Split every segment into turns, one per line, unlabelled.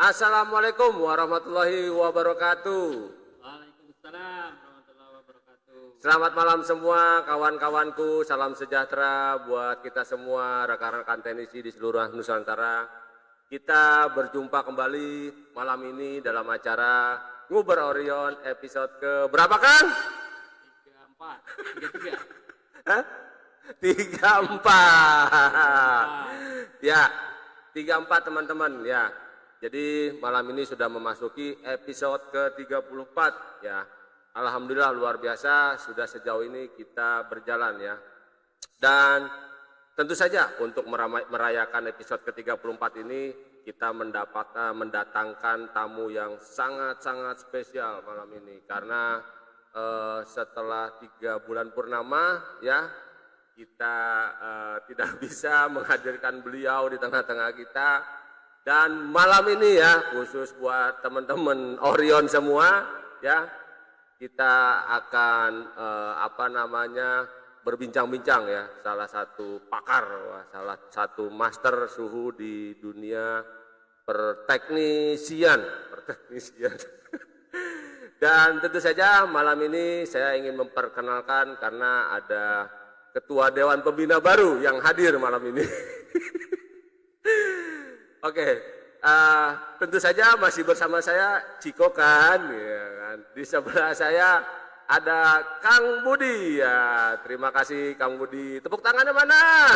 Assalamualaikum warahmatullahi wabarakatuh.
Waalaikumsalam warahmatullahi wabarakatuh.
Selamat malam semua kawan-kawanku, salam sejahtera buat kita semua rekan-rekan teknisi di seluruh Nusantara. Kita berjumpa kembali malam ini dalam acara Nguber Orion episode ke berapa kan?
34, 33.
Hah? 34. Ya, 34 teman-teman ya. Jadi malam ini sudah memasuki episode ke-34 ya. Alhamdulillah luar biasa sudah sejauh ini kita berjalan ya. Dan tentu saja untuk merayakan episode ke-34 ini kita mendatangkan tamu yang sangat-sangat spesial malam ini. Karena setelah 3 bulan purnama ya kita tidak bisa menghadirkan beliau di tengah-tengah kita. Dan malam ini ya khusus buat teman-teman Orion semua ya kita akan berbincang-bincang ya salah satu pakar, salah satu master suhu di dunia perteknisian. Dan tentu saja malam ini saya ingin memperkenalkan karena ada Ketua Dewan Pembina baru yang hadir malam ini. Oke, tentu saja masih bersama saya Ciko kan, ya kan. Di sebelah saya ada Kang Budi ya. Terima kasih Kang Budi. Tepuk tangannya mana?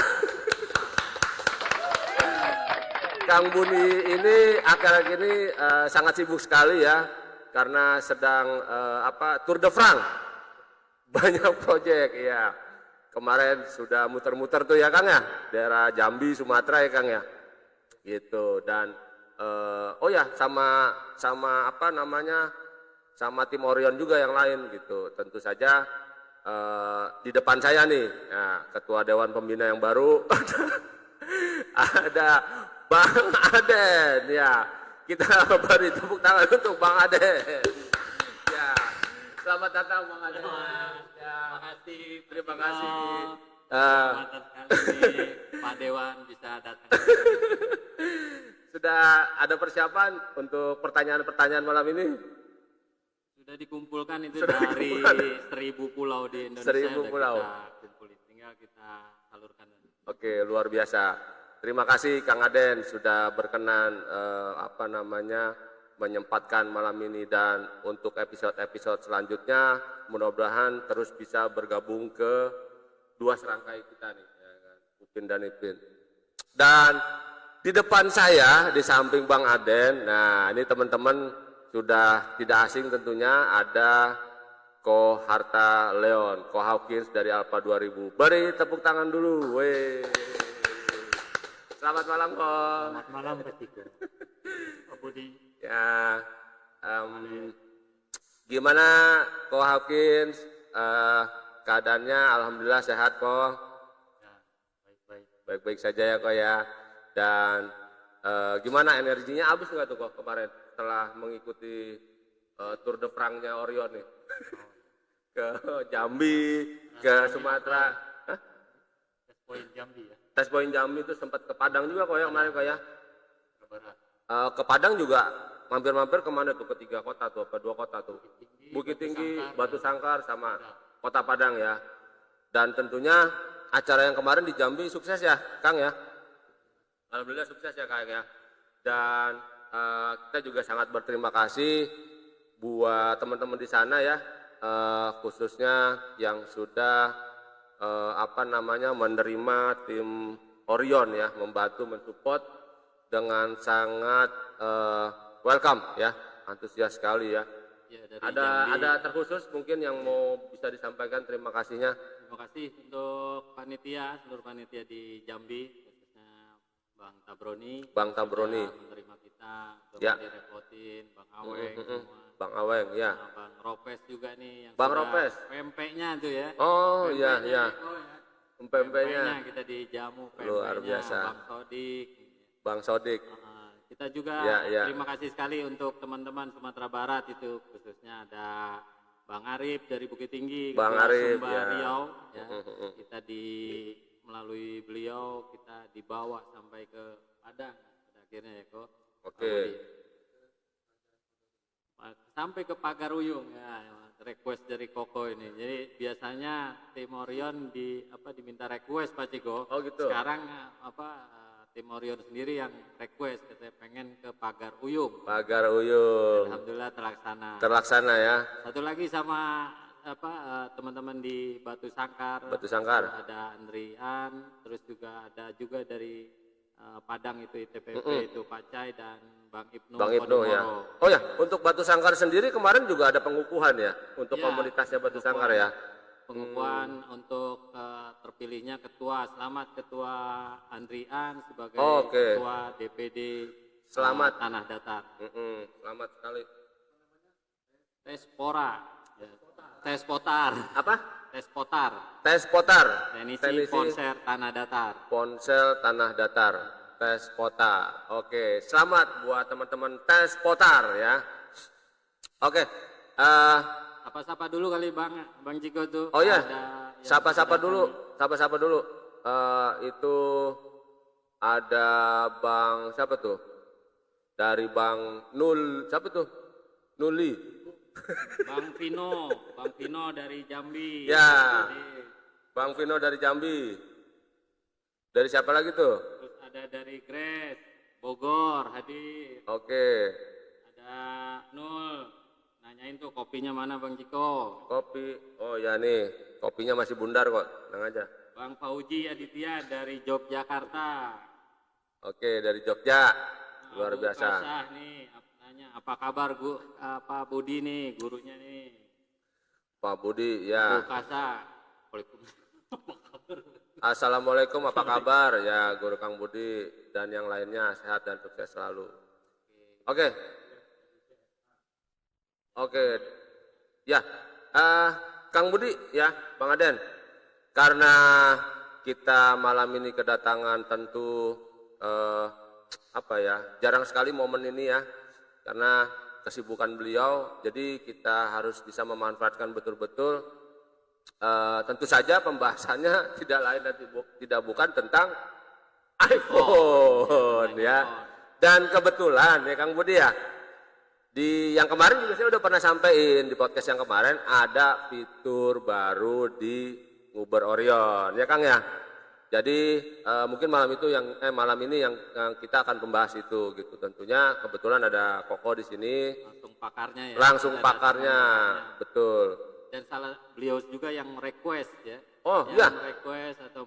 Kang Budi ini akhir-akhir ini sangat sibuk sekali ya, karena sedang Tour de France. Banyak proyek ya. Kemarin sudah muter-muter tuh ya Kang ya, daerah Jambi, Sumatera ya Kang ya. Gitu. Dan sama tim Orion juga yang lain gitu. Tentu saja di depan saya nih ya, Ketua Dewan Pembina yang baru ada Bang Aden ya. Kita beri tepuk tangan untuk Bang Aden ya. Selamat datang Bang Aden ya. Terima kasih.
Selamat sekali Pak Dewan bisa datang.
Sudah ada persiapan untuk pertanyaan-pertanyaan malam ini?
Sudah dikumpulkan itu
Sudah
dari
dikumpulkan.
1000 pulau di Indonesia.
1000 pulau.
Kita kumpulin, tinggal kita salurkan.
Oke, luar biasa. Terima kasih Kang Aden sudah berkenan menyempatkan malam ini, dan untuk episode-episode selanjutnya mudah-mudahan terus bisa bergabung ke dua serangkai kita nih ya kan, Upin dan Ipin. Dan di depan saya di samping Bang Aden, nah ini teman-teman sudah tidak asing tentunya, ada Ko Harta Leon, Ko Hawkins dari Alfa 2000. Beri tepuk tangan dulu. Weh. Selamat malam Ko.
Selamat malam Pak Ciko. Pak Budi.
Ya, gimana Ko Hawkins? Keadaannya alhamdulillah sehat Ko.
Ya, baik-baik.
Baik-baik saja ya Ko ya. Dan gimana energinya, habis nggak tuh Ko kemarin setelah mengikuti Tour de France-nya Orion nih? Ke Jambi, ke Sumatera. Hah?
Tes poin Jambi ya.
Tes poin Jambi itu sempat ke Padang juga Ko ya kemarin Ko ya.
Ke barat.
Ke Padang juga mampir-mampir kemana tuh, ke 3 kota tuh, apa 2 kota tuh? Bukit Tinggi, Batu Sangkar sama Kota Padang ya. Dan tentunya acara yang kemarin di Jambi sukses ya Kang ya. Alhamdulillah sukses ya Kang ya. Dan kita juga sangat berterima kasih buat teman-teman di sana ya, khususnya yang sudah menerima tim Orion ya, membantu mensupport dengan sangat welcome ya, antusias sekali ya.
Ya, dari
Ada terkhusus mungkin yang mau bisa disampaikan terima kasihnya.
Terima kasih untuk panitia, seluruh panitia di Jambi, khususnya Bang Tabroni.
Bang Tabroni.
Sudah menerima kita,
Ya.
direpotin, Bang Aweng semua.
Bang Aweng ya.
Nah, Bang Ropes juga nih yang
Bang
sudah
Ropes.
pempeknya tuh ya.
Oh iya
Pempeknya
iya.
Eko ya.
Pempeknya
Kita dijamu pempeknya.
luar biasa.
Bang Sodik.
Bang Sodik.
Kita juga
Ya.
terima kasih sekali untuk teman-teman Sumatera Barat itu, khususnya ada Bang Arif dari Bukit Tinggi,
Bang
Ketua
Arif,
Sumba
ya.
Riau ya. Kita melalui beliau kita dibawa sampai ke Padang pada akhirnya ya kok.
Oke.
sampai ke pagar Uyung ya, request dari Koko ini. Jadi biasanya tim Orion diminta request Pak Ciko.
Oh gitu.
Sekarang tim Orion sendiri yang request, katanya pengen ke pagar Uyung.
Pagar Uyung.
Alhamdulillah terlaksana.
Terlaksana ya.
Satu lagi sama teman-teman di Batu Sangkar.
Batu Sangkar.
Ada Andrian, terus juga ada dari Padang itu ITPP itu Pak Cai dan Bang Ibnu.
Bang Ibnu ya. Oh ya, untuk Batu Sangkar sendiri kemarin juga ada pengukuhan ya untuk
Ya,
komunitasnya Batu Sangkar ya.
Pengukuhan untuk terpilihnya ketua. Selamat Ketua Andrian sebagai
Oke.
Ketua DPD
Selamat.
Tanah Datar.
Selamat sekali.
Tespora. Ya. Tespotar.
Apa?
Tespotar.
Tes Potar.
Teknisi Ponsel Tanah Datar.
Ponsel Tanah Datar. Tes Potar. Oke, selamat buat teman-teman Tes Potar ya. Oke.
Sapa dulu kali Bang Ciko tuh.
Oh iya.
Ada yang
Sapa-sapa
sudah
dulu. Sapa-sapa dulu. Itu ada Bang siapa tuh? Dari Bang Nul, siapa tuh? Nuli.
Bang Vino dari Jambi.
Ya.
Jadi,
Bang Vino dari Jambi. Dari siapa lagi tuh?
terus ada dari Grace Bogor hadir.
Oke.
Ada Nul. Nanyain tuh kopinya mana Bang Ciko.
Kopi. Oh ya nih, kopinya masih bundar kok. Tenang aja.
Bang Fauji Aditya dari Yogyakarta.
Oke, dari Jogja. Luar
Bu
biasa.
Kasah nih nanya apa kabar Pak Budi nih gurunya nih.
Pak Budi
Bu
ya.
Kasah. Apa kabar?
Assalamualaikum, apa kabar? Ya, Guru Kang Budi dan yang lainnya sehat dan sukses selalu. Oke. Oke. Ya, Kang Budi ya, Bang Aden. Karena kita malam ini kedatangan tentu jarang sekali momen ini ya. Karena kesibukan beliau, jadi kita harus bisa memanfaatkan betul-betul. Tentu saja pembahasannya tidak lain dan tidak bukan tentang iPhone ya. Dan kebetulan ya Kang Budi ya, di yang kemarin juga saya udah pernah sampaikan di podcast yang kemarin ada fitur baru di Uber Orion ya Kang ya. Jadi mungkin malam ini yang kita akan membahas itu gitu. Tentunya kebetulan ada Koko di sini.
Langsung pakarnya ya.
Langsung pakarnya, betul.
Dan beliau juga yang request ya.
Oh
yang
iya.
request atau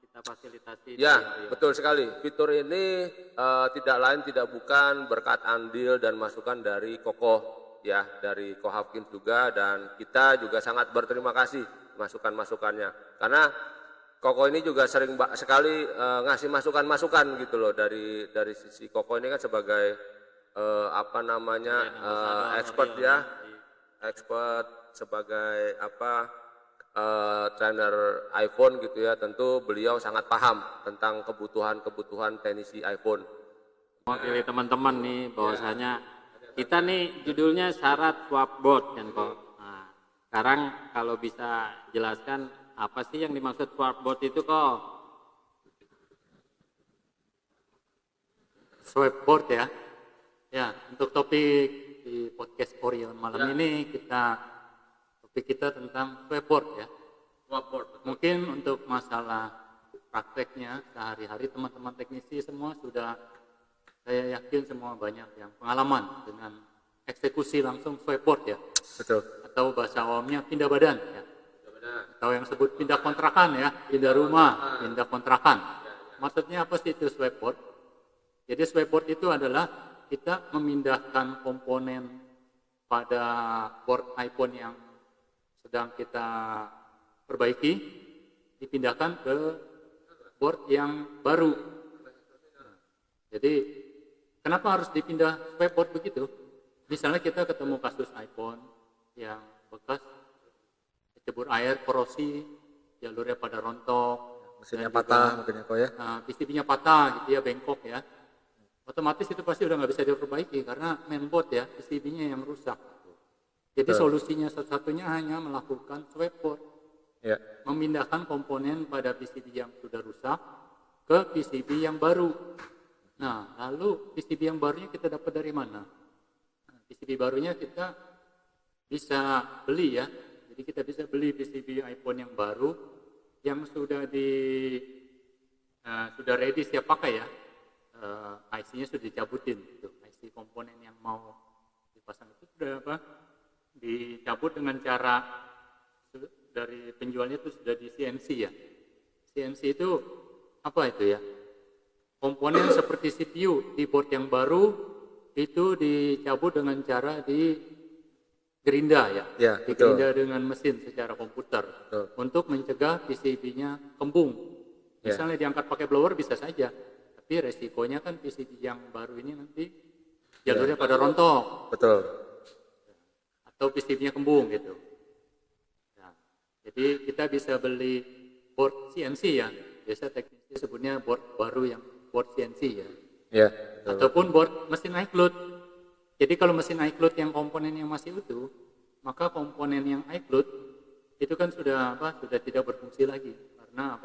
kita fasilitasi.
Ya, betul sekali. Fitur ini tidak lain tidak bukan berkat andil dan masukan dari Koko ya, dari Kohapkin juga, dan kita juga sangat berterima kasih masukan-masukannya. Karena Koko ini juga sering sekali ngasih masukan-masukan gitu loh, dari sisi Koko ini kan sebagai expert ya. Expert sebagai trainer iPhone gitu ya, tentu beliau sangat paham tentang kebutuhan teknisi iPhone.
Mewakili teman-teman nih bahwasanya kita nih judulnya syarat swapboard kan kok. Nah, sekarang kalau bisa jelaskan apa sih yang dimaksud swapboard itu kok?
Swapboard ya. Ya, untuk topik di podcast Orion malam ini topik kita tentang swapboard ya.
Swapboard.
Mungkin untuk masalah prakteknya sehari-hari teman-teman teknisi semua sudah, saya yakin semua banyak yang pengalaman dengan eksekusi langsung swapboard ya.
Betul.
Atau bahasa awamnya pindah badan ya. Atau yang sebut pindah kontrakan ya, pindah rumah, pindah kontrakan. Maksudnya apa sih itu swapboard? Jadi swapboard itu adalah kita memindahkan komponen pada board iPhone yang sedang kita perbaiki, dipindahkan ke board yang baru. Jadi kenapa harus dipindah swapboard begitu? Misalnya kita ketemu kasus iPhone yang bekas cebur air, korosi, jalurnya pada rontok,
mesinnya patah mungkin ya kok ya.
PCB-nya patah gitu ya, bengkok ya. Otomatis itu pasti udah nggak bisa diperbaiki karena mainboard ya, PCB-nya yang rusak. Jadi solusinya satu-satunya hanya melakukan swapboard,
Ya.
memindahkan komponen pada PCB yang sudah rusak ke PCB yang baru. Nah, lalu PCB yang barunya kita dapat dari mana? PCB barunya kita bisa beli ya. Jadi kita bisa beli PCB iPhone yang baru yang sudah sudah ready siap pakai ya. IC-nya sudah dicabutin, gitu. IC komponen yang mau dipasang itu sudah dicabut dengan cara dari penjualnya itu sudah di CNC ya. CNC itu apa itu ya? Komponen seperti CPU di board yang baru itu dicabut dengan cara di gerinda ya.
Ya,
Digerinda dengan mesin secara komputer
Betul.
untuk mencegah PCB-nya kembung.
Ya.
Misalnya diangkat pakai blower bisa saja, tapi resikonya kan PCB yang baru ini nanti jalurnya pada rontok
Betul.
atau PCB-nya kembung gitu. Nah, jadi kita bisa beli board CNC ya, biasa teknisnya sebutnya board baru yang board CNC ya,
Ya. Betul.
ataupun board mesin iCloud. Jadi kalau mesin iCloud yang komponen yang masih utuh, maka komponen yang iCloud itu kan sudah tidak berfungsi lagi karena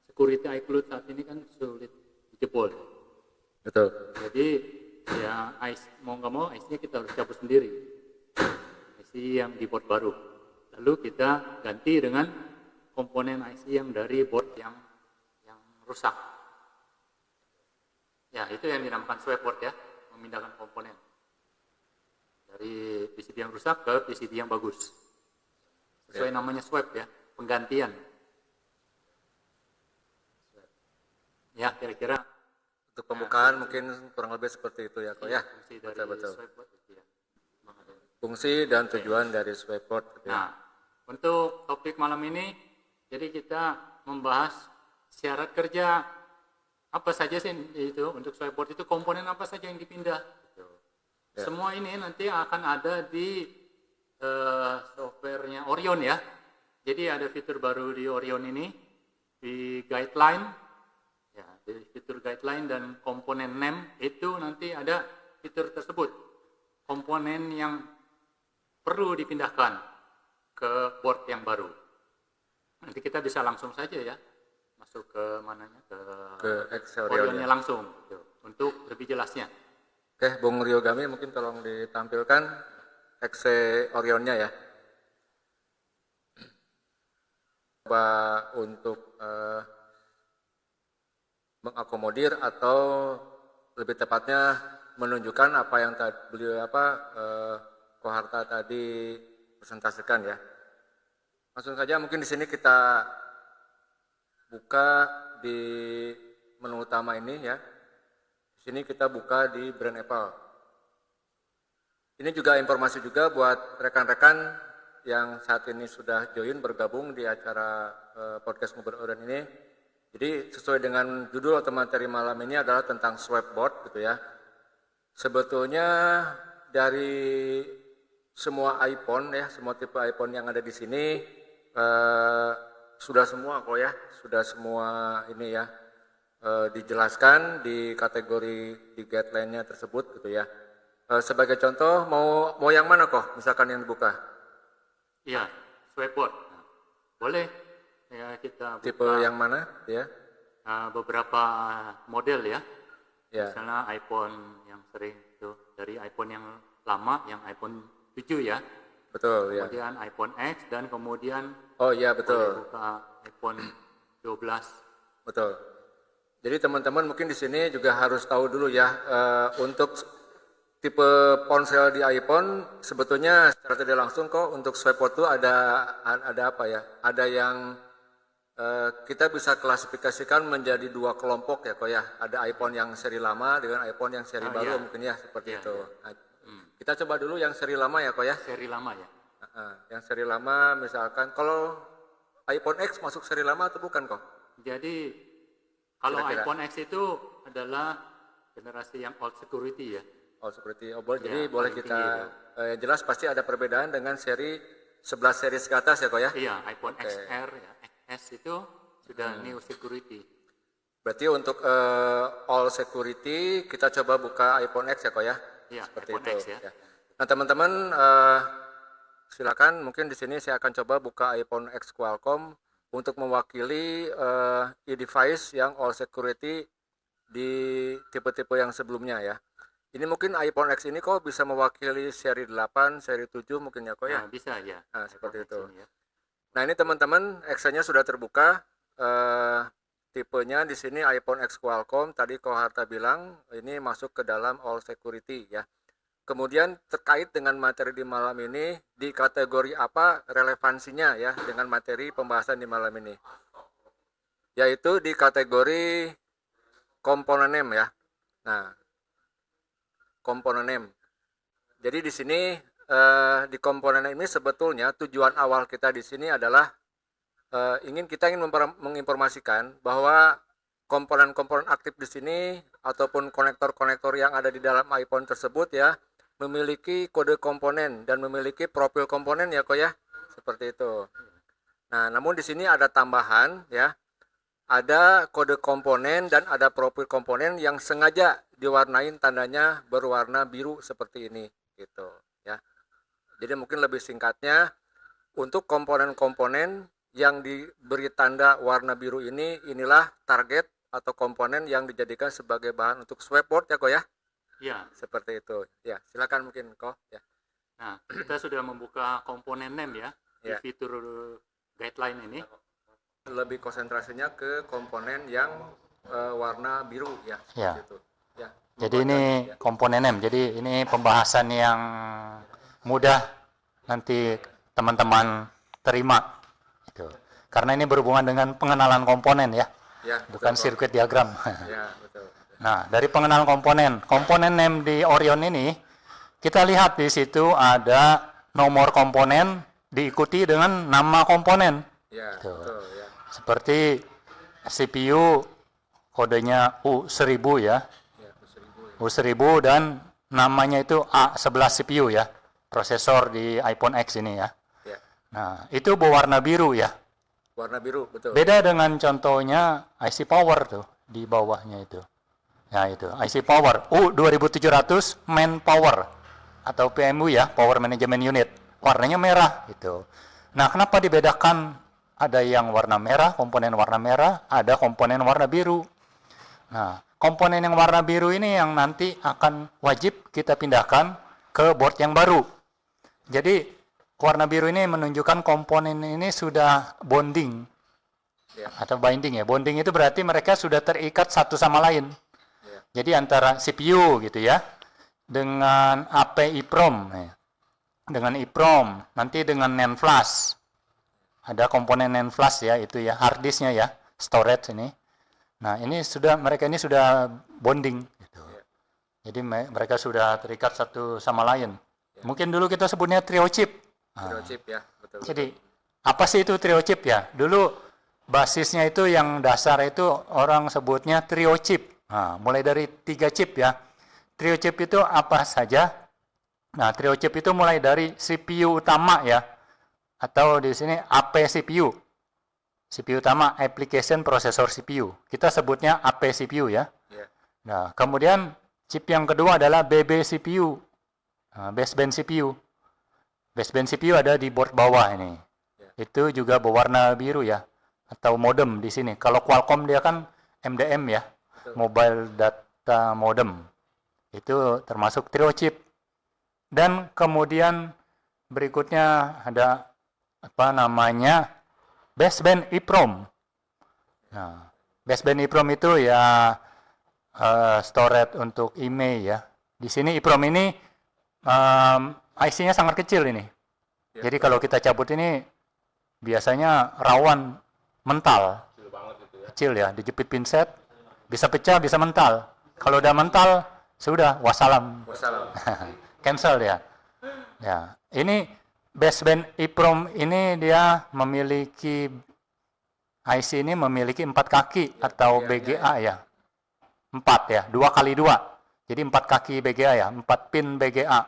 security iCloud saat ini kan sulit dijebol.
Betul.
Jadi ya mau nggak mau IC-nya kita harus cabut sendiri, IC yang di board baru. Lalu kita ganti dengan komponen IC yang dari board yang rusak. Ya itu yang dinamakan swap board ya, memindahkan komponen dari PCB yang rusak ke PCB yang bagus. Sesuai namanya swap ya, penggantian. Ya kira-kira
Untuk pembukaan mungkin kurang lebih seperti itu ya kok ya.
fungsi dari
Betul.
swap board itu ya.
Fungsi dan tujuan dari swapboard. Gitu ya.
Nah, untuk topik malam ini, jadi kita membahas syarat kerja apa saja sih itu untuk swapboard itu, komponen apa saja yang dipindah.
Ya.
Semua ini nanti akan ada di softwarenya Orion ya. Jadi ada fitur baru di Orion ini, di guideline, ya, di fitur guideline dan komponen name itu nanti ada fitur tersebut. Komponen yang perlu dipindahkan ke board yang baru. Nanti kita bisa langsung saja ya masuk ke mananya
Ke Excel
Orionnya
Orionnya.
langsung gitu, untuk lebih jelasnya.
Oke, Bung Ryogami mungkin tolong ditampilkan Excel Orionnya ya. Coba untuk mengakomodir atau lebih tepatnya menunjukkan apa yang beliau Koharta tadi presentasikan ya. Langsung saja mungkin di sini kita buka di menu utama ini ya. Di sini kita buka di brand Apple. Ini juga informasi juga buat rekan-rekan yang saat ini sudah join bergabung di acara podcast Ngobrol Orion ini. Jadi sesuai dengan judul atau materi malam ini adalah tentang swapboard gitu ya. Sebetulnya dari semua iPhone ya, semua tipe iPhone yang ada di sini sudah semua kok ya, sudah semua ini ya dijelaskan di kategori di guideline-nya tersebut gitu ya. Sebagai contoh mau yang mana kok? Misalkan yang dibuka.
Iya, swapboard. Nah, boleh ya kita buka
Tipe yang mana ya?
beberapa model ya.
Ya.
Misalnya iPhone yang sering itu dari iPhone yang lama, yang iPhone 7 ya.
Betul ya.
Kemudian iPhone X dan kemudian
Oh iya
boleh
betul.
buka iPhone 12.
Betul. Jadi teman-teman mungkin di sini juga harus tahu dulu ya untuk tipe ponsel di iPhone sebetulnya secara tidak langsung kok untuk swapboard itu ada apa ya? Ada yang kita bisa klasifikasikan menjadi dua kelompok ya kok ya. Ada iPhone yang seri lama dengan iPhone yang seri baru
iya.
mungkin ya seperti
Iya,
itu.
iya.
Nah, kita coba dulu yang seri lama ya kok ya.
Seri lama ya.
Yang seri lama misalkan kalau iPhone X masuk seri lama atau bukan kok?
Jadi kalau
Kira-kira.
iPhone X itu adalah generasi yang old security ya.
Oh seperti boleh.
Ya,
Jadi boleh
paling
kita
tinggi
yang jelas pasti ada perbedaan dengan seri 11 series ke atas ya kok ya.
Iya, iPhone
Oke.
XR ya, XS itu sudah new security.
Berarti untuk all security kita coba buka iPhone X ya kok ya.
Iya,
Seperti
iPhone
itu.
X ya.
Nah teman-teman silakan mungkin di sini saya akan coba buka iPhone X Qualcomm untuk mewakili e-device yang all security di tipe-tipe yang sebelumnya ya. Ini mungkin iPhone X ini kok bisa mewakili seri 8, seri 7 mungkin ya kok ya.
Nah, bisa ya.
Nah, seperti itu.
Ini ya.
Nah, ini teman-teman, X-nya sudah terbuka. Tipenya di sini iPhone X Qualcomm. Tadi Ko Harta bilang ini masuk ke dalam all security ya. Kemudian terkait dengan materi di malam ini, di kategori apa relevansinya ya dengan materi pembahasan di malam ini? Yaitu di kategori komponen name ya. Nah, komponen name. Jadi di sini di komponen ini sebetulnya tujuan awal kita di sini adalah kita ingin menginformasikan bahwa komponen-komponen aktif di sini ataupun konektor-konektor yang ada di dalam iPhone tersebut ya memiliki kode komponen dan memiliki profil komponen ya kok ya, seperti itu. Nah, namun di sini ada tambahan ya, ada kode komponen dan ada profil komponen yang sengaja diwarnain tandanya berwarna biru seperti ini gitu ya. Jadi mungkin lebih singkatnya, untuk komponen-komponen yang diberi tanda warna biru ini, inilah target atau komponen yang dijadikan sebagai bahan untuk swapboard ya kok ya.
Ya.
Seperti itu. Ya, silakan mungkin kok ya.
Nah, kita sudah membuka komponen name ya,
Ya.
di fitur guideline ini.
Lebih konsentrasinya ke komponen yang warna biru ya,
Ya.
seperti itu. Ya.
Jadi ini komponen name. Jadi ini pembahasan yang mudah nanti teman-teman terima. Gitu. Karena ini berhubungan dengan pengenalan komponen ya,
Ya,
bukan
betul,
sirkuit diagram.
Ya, betul.
Nah, dari pengenalan komponen name di Orion ini, kita lihat di situ ada nomor komponen diikuti dengan nama komponen.
Ya,
Tuh.
betul ya.
Seperti CPU kodenya U1000 ya.
Ya, 1000.
U1000 dan namanya itu A11 CPU ya. Prosesor di iPhone X ini ya.
Ya.
Nah, itu berwarna biru ya.
Warna biru, betul.
Beda dengan contohnya IC Power tuh di bawahnya itu. Ya itu, IC Power U2700 Main Power atau PMU ya, Power Management Unit. Warnanya merah gitu. Nah, kenapa dibedakan? Ada yang warna merah, komponen warna merah, ada komponen warna biru. Nah, komponen yang warna biru ini yang nanti akan wajib kita pindahkan ke board yang baru. Jadi, warna biru ini menunjukkan komponen ini sudah bonding.
Ya.
Atau binding ya. Bonding itu berarti mereka sudah terikat satu sama lain.
Ya.
Jadi antara CPU gitu ya, dengan AP EEPROM, dengan EEPROM, nanti dengan NAND flash. Ada komponen NAND flash ya, itu ya, hard disknya ya, storage ini. Nah, mereka ini sudah bonding gitu. Jadi mereka sudah terikat satu sama lain. Mungkin dulu kita sebutnya trio chip.
Trio chip ya, betul.
Jadi apa sih itu trio chip ya? Dulu basisnya itu yang dasar itu orang sebutnya trio chip. Nah, mulai dari 3 chip ya. Trio chip itu apa saja? Nah, trio chip itu mulai dari CPU utama ya. Atau di sini AP CPU. CPU utama Application Processor CPU. Kita sebutnya AP CPU ya.
Ya.
Nah, kemudian chip yang kedua adalah BB CPU. Nah, baseband CPU. Baseband CPU ada di board bawah ini. Itu juga berwarna biru ya. Atau modem di sini. Kalau Qualcomm dia kan MDM ya. Mobile Data Modem. Itu termasuk trio chip. Dan kemudian berikutnya ada apa namanya? Baseband EEPROM. Nah, baseband EEPROM itu ya storage untuk email ya. Di sini EEPROM ini IC-nya sangat kecil ini.
Ya.
Jadi kalau kita cabut ini biasanya rawan mental.
Kecil banget itu ya.
Kecil ya, dijepit pinset, bisa pecah, bisa mental. Kalau udah mental, sudah wassalam.
Wassalam.
Cancel ya. Ya, ini baseband EEPROM ini dia memiliki IC ini memiliki 4 kaki atau BGA ya. 4 ya, 2 kali 2. Jadi 4 kaki BGA ya, 4 pin BGA.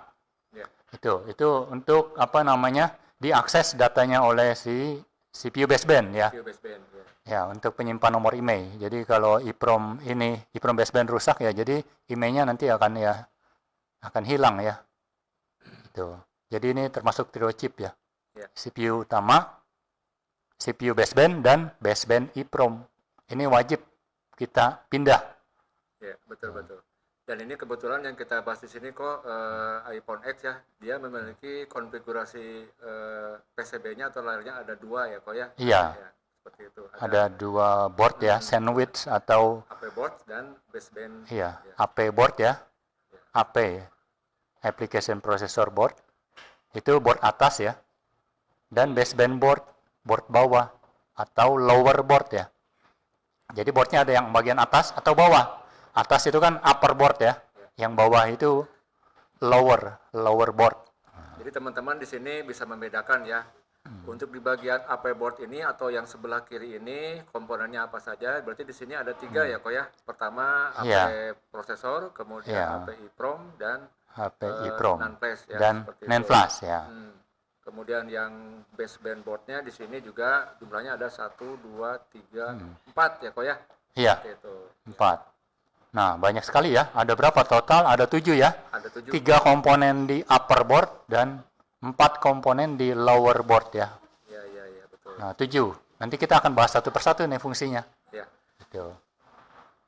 Ya.
Itu untuk apa namanya? Diakses datanya oleh si CPU baseband ya.
CPU baseband ya.
Ya, untuk penyimpan nomor IMEI. Jadi kalau EEPROM baseband rusak ya, jadi IMEI-nya nanti akan hilang ya. Itu. Jadi ini termasuk trio chip ya.
Ya.
CPU utama, CPU baseband dan baseband EEPROM. Ini wajib kita pindah.
Ya, betul. Dan ini kebetulan yang kita bahas di sini kok iPhone X ya, dia memiliki konfigurasi PCB-nya atau layarnya ada 2 ya kok ya?
Iya.
Ya, seperti itu.
Ada 2 board ya, sandwich atau
AP board dan baseband.
iya,
Ya.
AP board ya. AP, application processor board. Itu board atas ya. Dan baseband board, board bawah atau lower board ya. Jadi boardnya ada yang bagian atas atau bawah. Atas itu kan upper board ya. Yang bawah itu lower board.
Jadi teman-teman di sini bisa membedakan ya. Untuk di bagian AP board ini atau yang sebelah kiri ini komponennya apa saja? Berarti di sini ada 3 ya kok ya. Pertama AP
Iya.
prosesor, kemudian
Iya.
AP EEPROM dan
HP EEPROM
NAND flash ya,
dan
seperti itu.
NAND flash ya.
Kemudian yang baseband boardnya di sini juga jumlahnya ada 1, 2, 3, 4 ya kok ya.
Iya,
Seperti itu.
4. Nah, banyak sekali ya. Ada berapa total? Ada 7 ya.
Ada 7.
3 komponen di upper board dan 4 komponen di lower board ya.
Ya, betul.
Nah, 7. Nanti kita akan bahas satu persatu nih fungsinya.
Ya.
Gitu.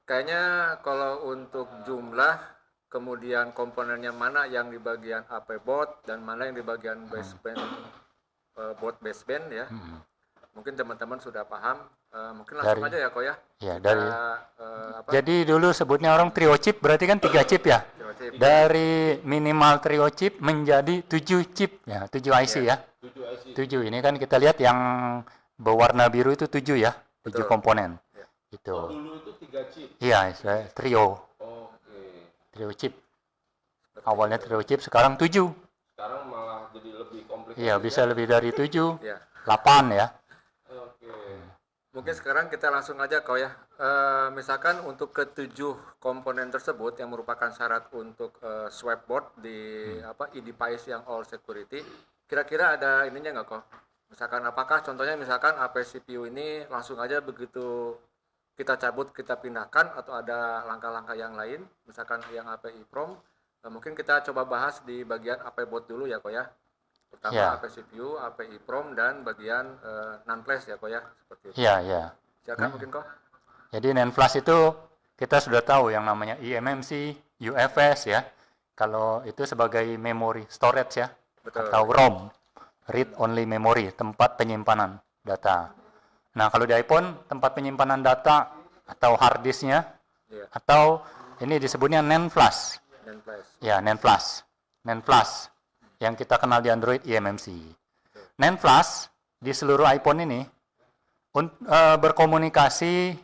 Kayaknya kalau untuk jumlah, kemudian komponennya mana yang di bagian AP board dan mana yang di bagian baseband, board baseband ya. Mungkin teman-teman sudah paham. Mungkin langsung aja ya kok ya.
Ya,
Kita,
dari
apa?
jadi dulu sebutnya orang trio chip, berarti kan 3 chip ya.
Chip.
Dari minimal trio chip menjadi 7 chip ya, 7 IC ya. 7. Ini kan kita lihat yang berwarna biru itu 7 ya, 7 komponen. Itu.
Dulu itu 3 chip.
Iya, trio.
Oke.
Trio chip. Awalnya trio chip, sekarang 7.
Sekarang malah jadi lebih kompleks.
Iya, bisa lebih dari 7.
Ya.
8 ya.
Oke.
Mungkin sekarang kita langsung aja kok ya. Misalkan untuk ke-7 komponen tersebut yang merupakan syarat untuk swipe board di e-device yang all security, kira-kira ada ininya nggak kok? Misalkan apakah contohnya misalkan AP CPU ini langsung aja begitu kita cabut kita pindahkan atau ada langkah-langkah yang lain, misalkan yang AP EEPROM, mungkin kita coba bahas di bagian AP board dulu ya kok ya. Pertama
Ya.
AP CPU, AP EEPROM dan bagian NAND flash ya kok ya, seperti itu.
Iya, iya.
Silakan mungkin kok.
Jadi NAND flash itu kita sudah tahu yang namanya eMMC, UFS ya. Kalau itu sebagai memory storage ya.
Betul.
Atau ROM, read only memory, tempat penyimpanan data. Nah, kalau di iPhone tempat penyimpanan data atau hard disknya
Iya.
atau ini disebutnya NAND flash.
NAND flash.
Ya, NAND flash. NAND flash yang kita kenal di Android eMMC. NAND flash di seluruh iPhone ini berkomunikasi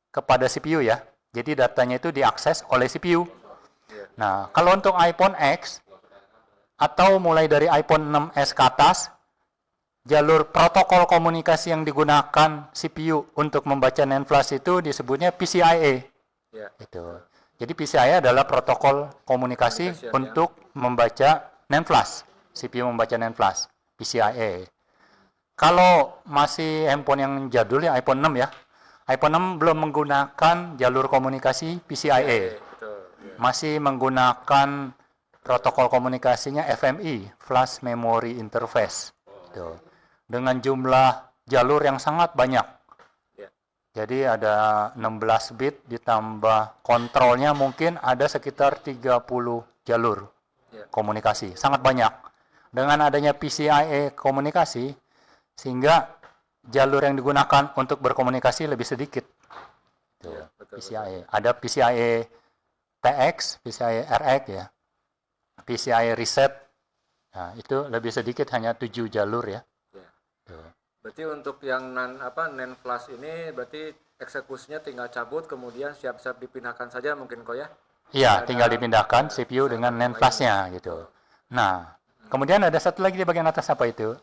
kepada CPU ya. Jadi datanya itu diakses oleh CPU. Nah, kalau untuk iPhone X atau mulai dari iPhone 6s ke atas, jalur protokol komunikasi yang digunakan CPU untuk membaca NAND flash itu disebutnya PCIe.
Ya.
Itu. Jadi PCIe adalah protokol komunikasi untuk membaca NAND flash. CPU membaca NAND flash, PCIe. Kalau masih handphone yang jadul ya iPhone 6 ya. iPhone 6 belum menggunakan jalur komunikasi PCIe.
Betul. Ya.
Masih menggunakan protokol komunikasinya FMI, Flash Memory Interface. Tuh. Dengan jumlah jalur yang sangat banyak.
Ya.
Jadi ada 16 bit ditambah kontrolnya mungkin ada sekitar 30 jalur
Ya.
komunikasi. Sangat banyak. Dengan adanya PCIe komunikasi, sehingga jalur yang digunakan untuk berkomunikasi lebih sedikit. Tuh,
Ya, betul,
PCIe. Ada PCIe TX, PCIe RX ya. PCIe reset. Nah, itu lebih sedikit hanya 7 jalur ya.
Ya.
Tuh.
Berarti untuk yang NAND flash ini berarti eksekusinya tinggal cabut kemudian siap-siap dipindahkan saja mungkin kok ya.
Iya,
Ada-
tinggal dipindahkan CPU dengan NAND flash-nya gitu. Nah, kemudian ada satu lagi di bagian atas apa itu?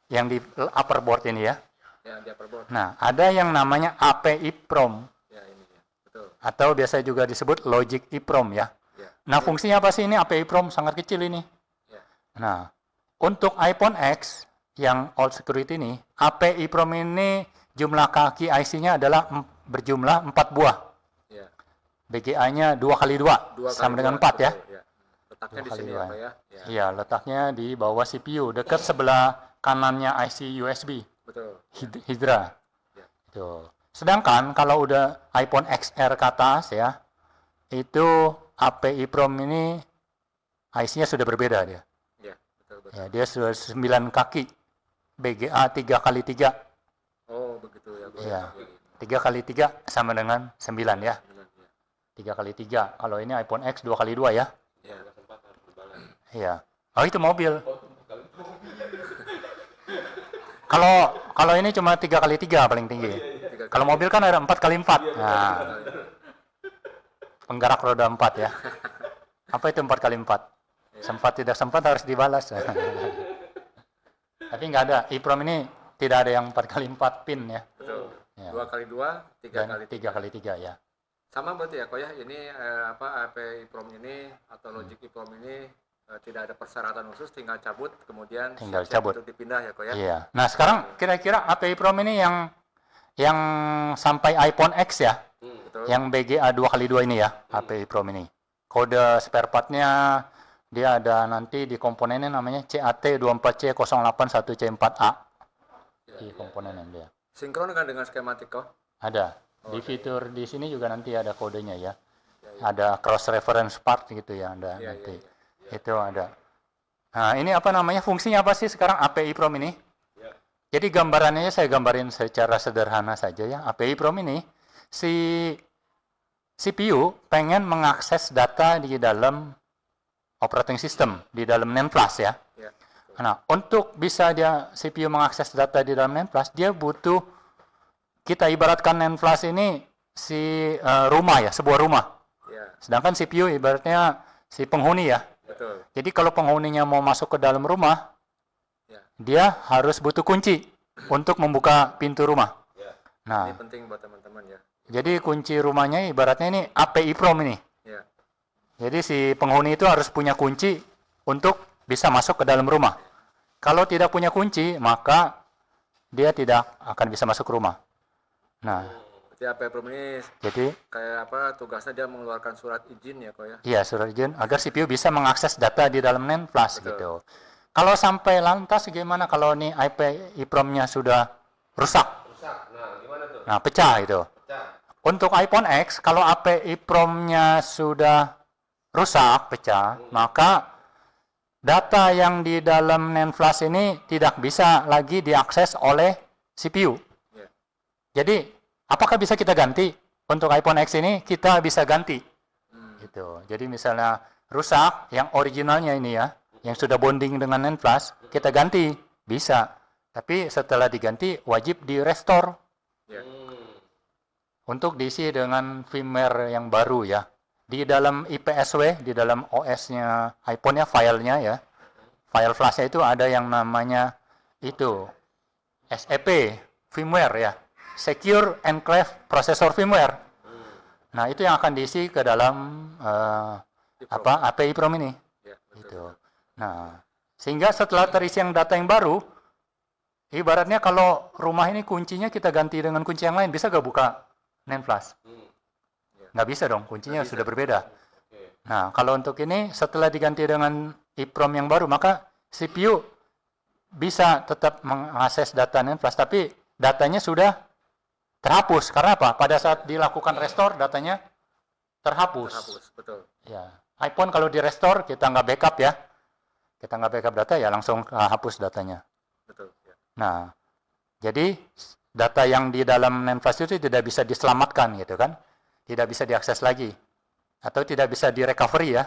Yang di upper board ini ya.
Ya, di upper board.
Nah, ada yang namanya AP EEPROM
Ya, ini ya. Betul.
atau biasa juga disebut Logic EEPROM ya.
Ya.
Nah, fungsinya apa sih ini AP EEPROM? Sangat kecil ini.
Ya.
Nah, untuk iPhone X yang all security ini, AP EEPROM ini jumlah kaki IC-nya adalah berjumlah 4 buah.
Ya.
BGA-nya 2 kali 2
Dua
sama
kali
dengan
dua,
4 ya.
betul, ya. Letaknya
2
di
kali
sini
2.
ya, Pak ya. Ya.
Iya, letaknya di bawah CPU, dekat sebelah kanannya IC USB,
Betul.
Hydra.
Ya.
Itu. Sedangkan kalau udah iPhone XR ke atas ya, itu API PROM ini IC-nya sudah berbeda dia.
Ya, betul.
Ya, dia sudah 9 kaki. BGA 3x3.
Oh, begitu ya.
Ya. 3x3 sama dengan 9 ya. 3x3. Kalau ini iPhone X 2x2 ya.
Ya.
Iya. Oh, itu mobil. Kalau ini cuma 3x3 paling tinggi. Kalau mobil kan ada 4x4. Nah. Penggerak roda 4 ya. Apa itu 4x4? Sempat tidak sempat harus dibalas. Tapi nggak ada. EEPROM ini tidak ada yang 4x4 pin ya.
Betul.
Ya.
2x2, 3x3.
3x3 ya.
Sama berarti ya, Ko ya. Ini API PROM ini atau Logic EEPROM ini tidak ada persyaratan khusus, tinggal cabut, kemudian
Tinggal
siap-siap
cabut.
untuk dipindah ya, Ko ya.
Iya. Nah, sekarang kira-kira API PROM ini yang sampai iPhone X ya.
Betul.
Yang BGA 2x2 ini ya, API PROM ini. Kode spare part-nya dia ada nanti di komponennya namanya CAT24C081C4A. Di komponennya dia.
Sinkron kan dengan skematik, Ko?
Ada. Di fitur di sini juga nanti ada kodenya ya. Ada cross reference part gitu ya, ada
Iya,
nanti.
iya,
Itu ada. Nah, ini apa namanya? Fungsinya apa sih sekarang API PROM ini? Jadi gambarannya saya gambarin secara sederhana saja ya. API PROM ini si CPU pengen mengakses data di dalam operating system, di dalam NAND flash ya.
Ya.
Nah, untuk bisa dia CPU mengakses data di dalam NAND flash, dia butuh, kita ibaratkan NAND flash ini rumah ya, sebuah rumah.
Ya,
Sedangkan CPU ibaratnya si penghuni ya.
betul.
Jadi kalau penghuninya mau masuk ke dalam rumah,
Ya.
dia harus butuh kunci untuk membuka pintu rumah. Nah,
Ini penting buat teman-teman ya.
jadi kunci rumahnya ibaratnya ini API PROM ini.
Ya.
Jadi si penghuni itu harus punya kunci untuk bisa masuk ke dalam rumah. Kalau tidak punya kunci, maka dia tidak akan bisa masuk ke rumah. Nah,
Berarti API PROM ini
jadi
kayak apa, tugasnya dia mengeluarkan surat izin ya, Ko ya.
iya surat izin agar CPU bisa mengakses data di dalam NAND flash
Betul.
gitu. Kalau sampai lantas gimana kalau nih API PROM-nya sudah rusak?
Nah, gimana tuh?
Nah, pecah itu. Untuk iPhone X, kalau API PROM-nya sudah rusak, pecah, maka data yang di dalam NAND flash ini tidak bisa lagi diakses oleh CPU.
Ya.
Jadi, apakah bisa kita ganti? Untuk iPhone X ini kita bisa ganti. Gitu. Jadi misalnya rusak yang originalnya ini ya, yang sudah bonding dengan NAND flash, kita ganti, bisa. Tapi setelah diganti wajib di-restore
Ya.
untuk diisi dengan firmware yang baru ya. Di dalam IPSW, di dalam OS-nya iPhone-nya, filenya ya, file flash-nya itu ada yang namanya itu SEP firmware ya, Secure Enclave Processor Firmware. Nah, itu yang akan diisi ke dalam API PROM ini.
Ya, betul.
Gitu. Nah, sehingga setelah terisi yang data yang baru, ibaratnya kalau rumah ini kuncinya kita ganti dengan kunci yang lain, bisa gak buka NAND flash? Nggak bisa dong, kuncinya sudah berbeda. Nah, kalau untuk ini setelah diganti dengan EEPROM yang baru, maka CPU bisa tetap mengakses data NAND flash, tapi datanya sudah terhapus. Karena apa? Pada saat dilakukan restore, datanya terhapus.
Terhapus, betul.
Ya, iPhone kalau di restore kita nggak backup ya, kita nggak backup data ya langsung hapus datanya.
Betul. Ya.
Nah, jadi data yang di dalam NAND flash itu tidak bisa diselamatkan gitu kan, tidak bisa diakses lagi, atau tidak bisa direcovery ya.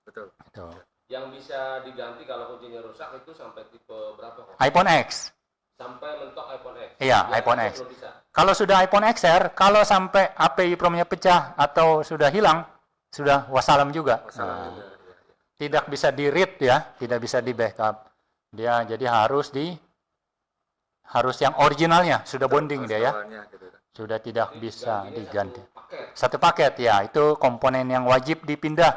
Betul.
Gitu.
Yang bisa diganti kalau kuncinya rusak itu sampai tipe berapa kok?
iPhone X,
Sampai mentok iPhone X.
Iya,
Yang
iPhone
lain
X.
belum bisa.
kalau sudah iPhone XR, kalau sampai API PROM-nya pecah atau sudah hilang, sudah wassalam juga.
Masalah
Nah,
juga. Ya.
tidak bisa di read ya, tidak bisa di backup. Dia jadi harus yang originalnya sudah bonding dia ya.
Soalnya, gitu.
Sudah tidak bisa diganti.
Paket.
Satu paket ya, itu komponen yang wajib dipindah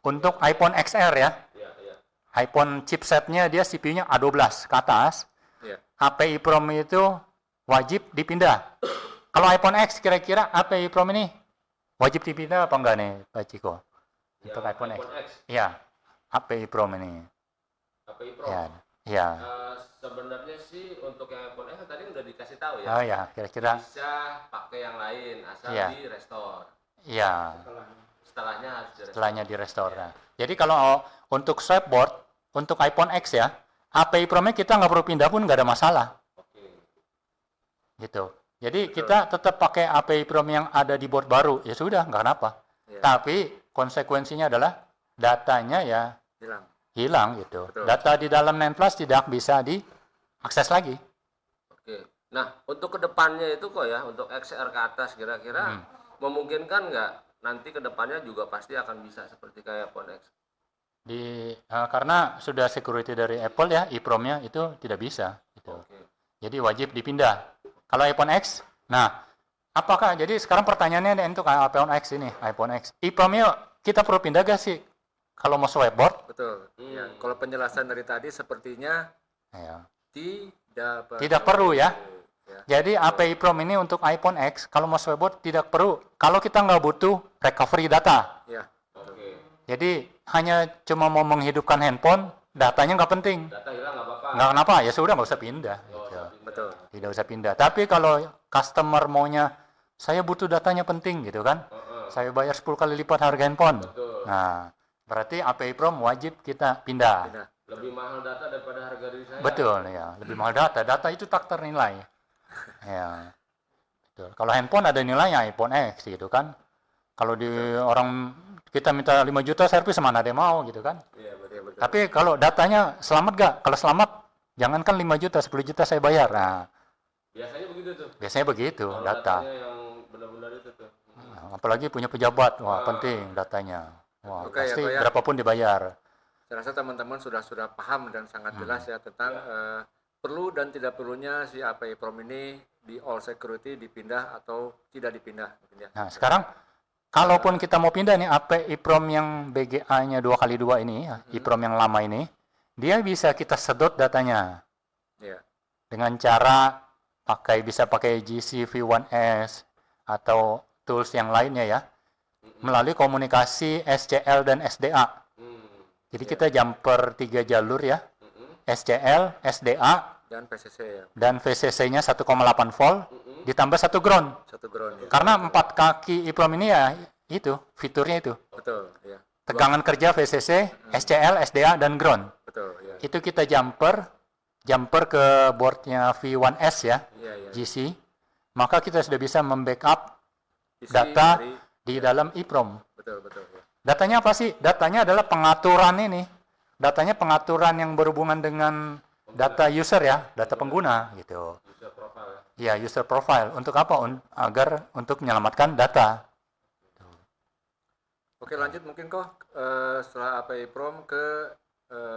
untuk iPhone XR ya.
Iya, iya.
iPhone chipsetnya dia CPU-nya A12 ke atas.
Ya.
API PROM itu wajib dipindah. Kalau iPhone X kira-kira API PROM ini wajib dipindah apa enggak nih Pak Ciko? Untuk
Yang
iPhone X.
X.
Iya, API PROM ini.
API Pro.
Ya, ya.
Sebenarnya sih untuk yang iPhone X tadi udah dikasih tahu ya.
Oh ya, kira-kira
Bisa pakai yang lain asal
Iya.
di restore.
ya.
Setelahnya harus
setelahnya di restore. Nah, jadi kalau untuk swapboard untuk iPhone X ya, API PROM-nya kita nggak perlu pindah pun nggak ada masalah. Gitu. Jadi kita tetap pakai API PROM yang ada di board baru, ya sudah, nggak kenapa. Tapi konsekuensinya adalah datanya ya hilang gitu.
Betul.
Data di dalam NAND tidak bisa diakses lagi.
Oke. Nah, untuk kedepannya itu kok ya, untuk XR ke atas kira-kira memungkinkan nggak nanti kedepannya juga pasti akan bisa seperti kayak iPhone X?
Karena sudah security dari Apple ya, EEPROM-nya itu tidak bisa. Gitu. Jadi wajib dipindah. Kalau iPhone X, nah apakah jadi sekarang pertanyaannya untuk iPhone X ini, iPhone X, EEPROM-nya kita perlu pindah gak sih? Kalau mau swapboard?
Betul. Ya, kalau penjelasan dari tadi sepertinya
Ya.
tidak
perlu ya. Jadi API PROM ini untuk iPhone X, kalau mau swapboard tidak perlu. Kalau kita nggak butuh recovery data.
Ya.
Jadi hanya cuma mau menghidupkan handphone, datanya nggak penting.
Data hilang nggak apa-apa.
Nggak kenapa, ya sudah nggak usah pindah. Gitu.
Betul.
Tidak usah pindah. Tapi kalau customer maunya, saya butuh datanya penting gitu kan. Saya bayar 10 kali lipat harga handphone. Nah, berarti API PROM wajib kita pindah.
Lebih mahal data daripada harga diri saya.
Betul ya, lebih mahal data. Data itu tak ternilai. Ya. Betul. Kalau handphone ada nilainya iPhone X gitu kan. Kalau di orang kita minta 5 juta servis mana ada yang mau gitu kan.
Iya, betul.
Tapi kalau datanya selamat gak? Kalau selamat, jangankan 5 juta, 10 juta saya bayar. Nah,
Biasanya begitu tuh.
biasanya begitu
Kalau
data.
datanya yang benar-benar itu tuh.
Nah, apalagi punya pejabat, wah penting datanya. Wah,
Oke, ya,
pasti
Ko, ya.
berapapun dibayar.
Saya rasa teman-teman sudah paham dan sangat jelas ya tentang perlu dan tidak perlunya si API PROM ini di all security dipindah atau tidak dipindah. Mungkin ya.
Nah, sekarang kalaupun kita mau pindah nih API PROM yang BGA-nya 2x2 ini, ya, EEPROM yang lama ini, dia bisa kita sedot datanya.
Ya.
Dengan cara bisa pakai GC V1S atau tools yang lainnya ya. Melalui komunikasi SCL dan SDA. Jadi kita jumper 3 jalur ya. SCL, SDA,
Dan PCC ya.
dan VCC-nya 1,8 volt ditambah 1 ground.
Satu ground ya.
Karena 4 kaki EEPROM ini ya itu fiturnya itu.
Betul ya.
Tegangan kerja VCC, SCL, SDA dan ground.
Betul ya.
Itu kita jumper ke boardnya V1S ya,
Iya ya.
GC. Maka kita sudah bisa membackup
Isi
data
dari-
di dalam EEPROM.
betul ya.
Datanya apa sih? Datanya adalah pengaturan ini. Datanya pengaturan yang berhubungan dengan data user ya, data pengguna gitu. Ya, user profile. Untuk apa? Agar untuk menyelamatkan data.
Oke, lanjut mungkin kok setelah API PROM ke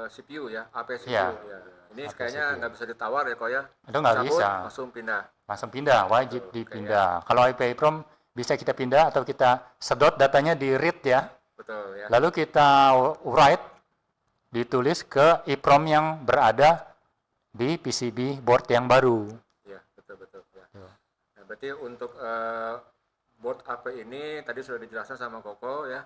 CPU ya, API CPU
Ya.
ya. Ini kayaknya nggak bisa ditawar ya kok ya.
Itu nggak
Cabut,
bisa.
langsung pindah.
Langsung pindah, wajib dipindah. Kalau API PROM bisa kita pindah atau kita sedot datanya di read ya.
Betul ya.
Lalu kita write, ditulis ke EEPROM yang berada di PCB board yang baru.
Ya, betul ya. Nah, berarti untuk board API ini tadi sudah dijelaskan sama Koko ya.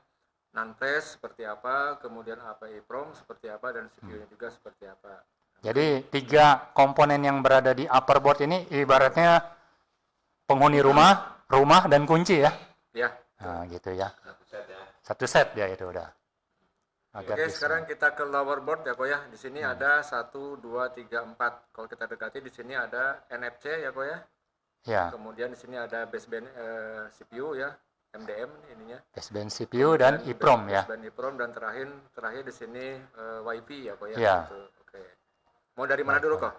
Non-flash seperti apa, kemudian API PROM seperti apa, dan CPU-nya juga seperti apa.
Jadi 3 komponen yang berada di upper board ini ibaratnya penghuni rumah dan kunci ya.
Ya.
Nah, gitu ya. Satu set ya itu udah.
Oke, sekarang kita ke lower board ya kok ya. Di sini ada 1, 2, 3, 4. Kalau kita dekati di sini ada NFC ya kok ya.
Ya,
Kemudian di sini ada baseband CPU ya, MDM ininya.
baseband CPU dan EEPROM ya.
Baseband EEPROM, dan terakhir di sini WiFi ya kok ya.
Ya.
Gitu. Oke. Mau dari mana dulu kok?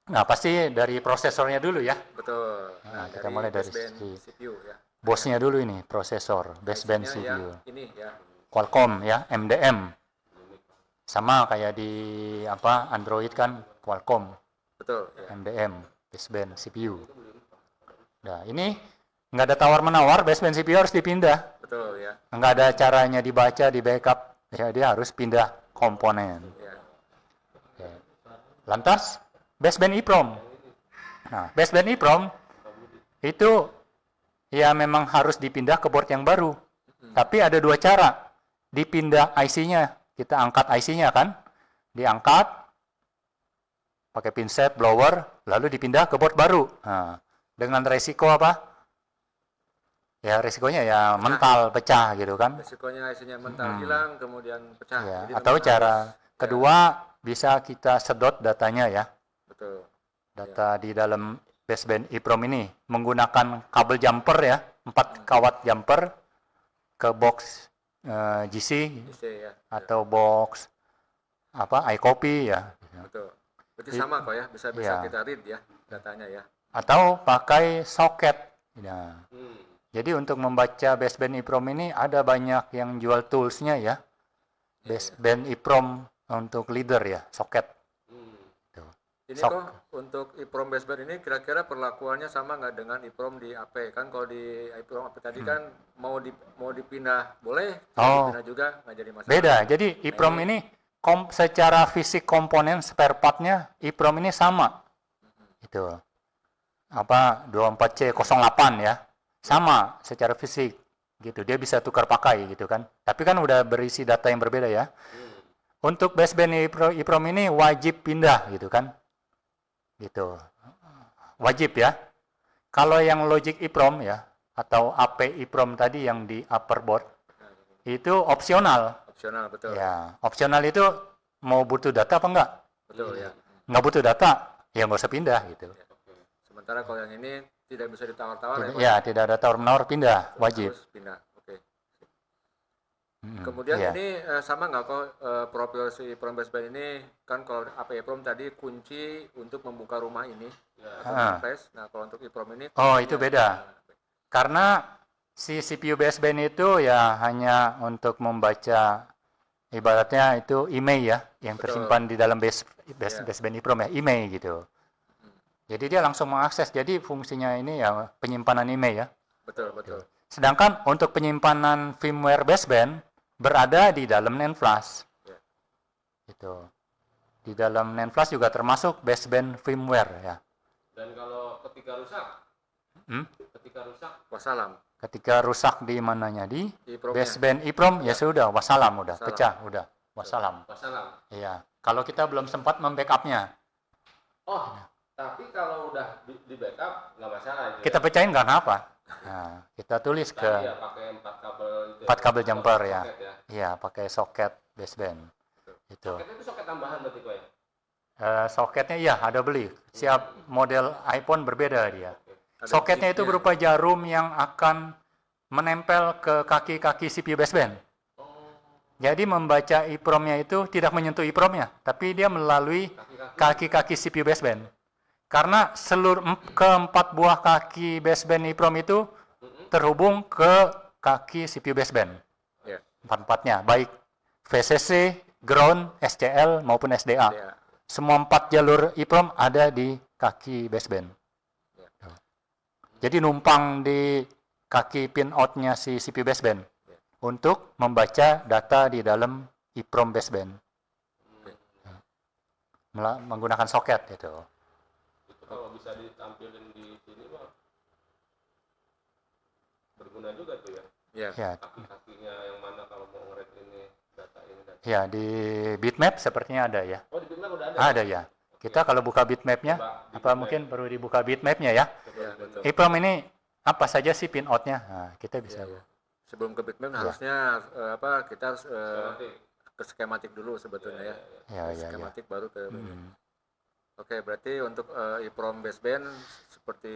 Nah, pasti dari prosesornya dulu ya.
Betul.
Nah, kita mulai dari
baseband
sisi
CPU ya.
bosnya dulu ini, prosesor, baseband
Isinya
CPU.
ya, ini ya.
Qualcomm ya, MDM. Sama kayak di Android kan Qualcomm,
Betul ya.
MDM, baseband CPU. Nah, ini nggak ada tawar-menawar, baseband CPU harus dipindah.
Betul ya.
Nggak ada caranya dibaca, di backup. Ya, dia harus pindah komponen.
Ya.
Oke. Lantas, baseband EEPROM. Nah, baseband EEPROM itu ya memang harus dipindah ke board yang baru. Tapi ada 2 cara. Dipindah IC-nya. Kita angkat IC-nya kan. Diangkat, pakai pinset, blower, lalu dipindah ke board baru. Nah, dengan resiko apa? Ya risikonya ya mental pecah gitu kan.
Resikonya IC-nya mental hilang, kemudian pecah.
Ya,
Jadi
atau
memang
cara
harus-
kedua bisa kita sedot datanya ya.
betul.
Data di dalam baseband EEPROM ini menggunakan kabel jumper ya, 4 kawat jumper ke box GC
IC ya,
atau box iCopy ya.
betul. Berarti sama kok ya, bisa
Ya.
kita read ya datanya ya.
Atau pakai soket. Ya. Jadi untuk membaca baseband EEPROM ini ada banyak yang jual toolsnya ya. Baseband EEPROM untuk leader ya, soket. Tuh.
Ini
Sok.
kok untuk EEPROM baseband ini kira-kira perlakuannya sama nggak dengan EEPROM di AP? Kan kalau di EEPROM AP tadi kan mau dipindah boleh,
Oh.
dipindah juga nggak jadi masalah.
Beda. Jadi EEPROM ini secara fisik komponen spare part-nya EEPROM ini sama. Itu. 24C08 ya. Sama secara fisik gitu. Dia bisa tukar pakai gitu kan. Tapi kan udah berisi data yang berbeda ya. Untuk baseband EEPROM ini wajib pindah gitu kan. Gitu. Wajib ya. Kalau yang logic EEPROM ya atau AP EEPROM tadi yang di upper board itu opsional.
Opsional, betul.
Ya, opsional itu mau butuh data apa enggak?
Betul ya.
Nggak butuh data, ya nggak usah pindah gitu.
Sementara kalau yang ini tidak bisa ditawar-tawar ya, Pak?
Ya, tidak ada tawar-menawar pindah, wajib.
Harus pindah. Oke.
Hmm,
Kemudian
iya.
ini sama nggak kok profil si EEPROM baseband ini kan kalau AP EEPROM tadi kunci untuk membuka rumah ini atau manifest. Nah kalau untuk EEPROM ini
Oh, itu beda. Karena si CPU baseband itu ya hanya untuk membaca ibaratnya itu email ya yang tersimpan di dalam baseband EEPROM ya, email gitu. Jadi dia langsung mengakses. Jadi fungsinya ini ya penyimpanan email ya.
betul betul.
Sedangkan untuk penyimpanan firmware baseband berada di dalam NAND flash.
Ya.
Gitu. Di dalam NAND flash juga termasuk baseband firmware ya.
Dan kalau ketika rusak,
Wassalam.
Ketika rusak di mananya di
EEPROM-nya.
baseband EEPROM ya sudah wassalam udah pecah udah wassalam.
wassalam.
Iya. Kalau kita belum sempat membackupnya,
Oh, tapi kalau udah di backup nggak masalah itu.
kita pecahin karena apa? Nah, kita tulis
Tadi
ke
ya pakai 4 kabel itu.
4 kabel jumper ya.
Soket ya.
Iya, pakai soket baseband. Itu.
Soketnya itu soket tambahan berarti kok ya?
Soketnya iya ada beli. Siap model iPhone berbeda dia.
Ada
Soketnya itu
chipnya.
berupa jarum yang akan menempel ke kaki-kaki CPU baseband. Jadi membaca EEPROM-nya itu tidak menyentuh EEPROM-nya, tapi dia melalui kaki-kaki CPU baseband. Karena keempat buah kaki baseband EEPROM itu terhubung ke kaki CPU baseband.
Ya.
Empat-empatnya, baik VCC, ground, SCL maupun SDA.
Ya.
Semua 4 jalur EEPROM ada di kaki baseband. Jadi numpang di kaki pin out-nya si CPU baseband untuk membaca data di dalam EEPROM baseband. Menggunakan soket itu.
Itu kalau bisa ditampilin di sini mah berguna juga tuh ya.
Ya.
Ya,
Kaki-kakinya yang mana kalau mau nge-read ini data ini data.
ya di bitmap sepertinya ada ya.
Oh, di Bitmap udah ada.
Ada ya. Kita kalau buka bitmapnya, apa mungkin perlu dibuka bitmapnya ya?
Ya, betul.
EEPROM ini apa saja sih pin out-nya? Nah, kita bisa.
Sebelum ke bitmap harusnya kita harus ke skematik dulu sebetulnya ya.
Ya, ya, ya.
Skematik baru ke bitmap. Oke, berarti untuk EEPROM baseband seperti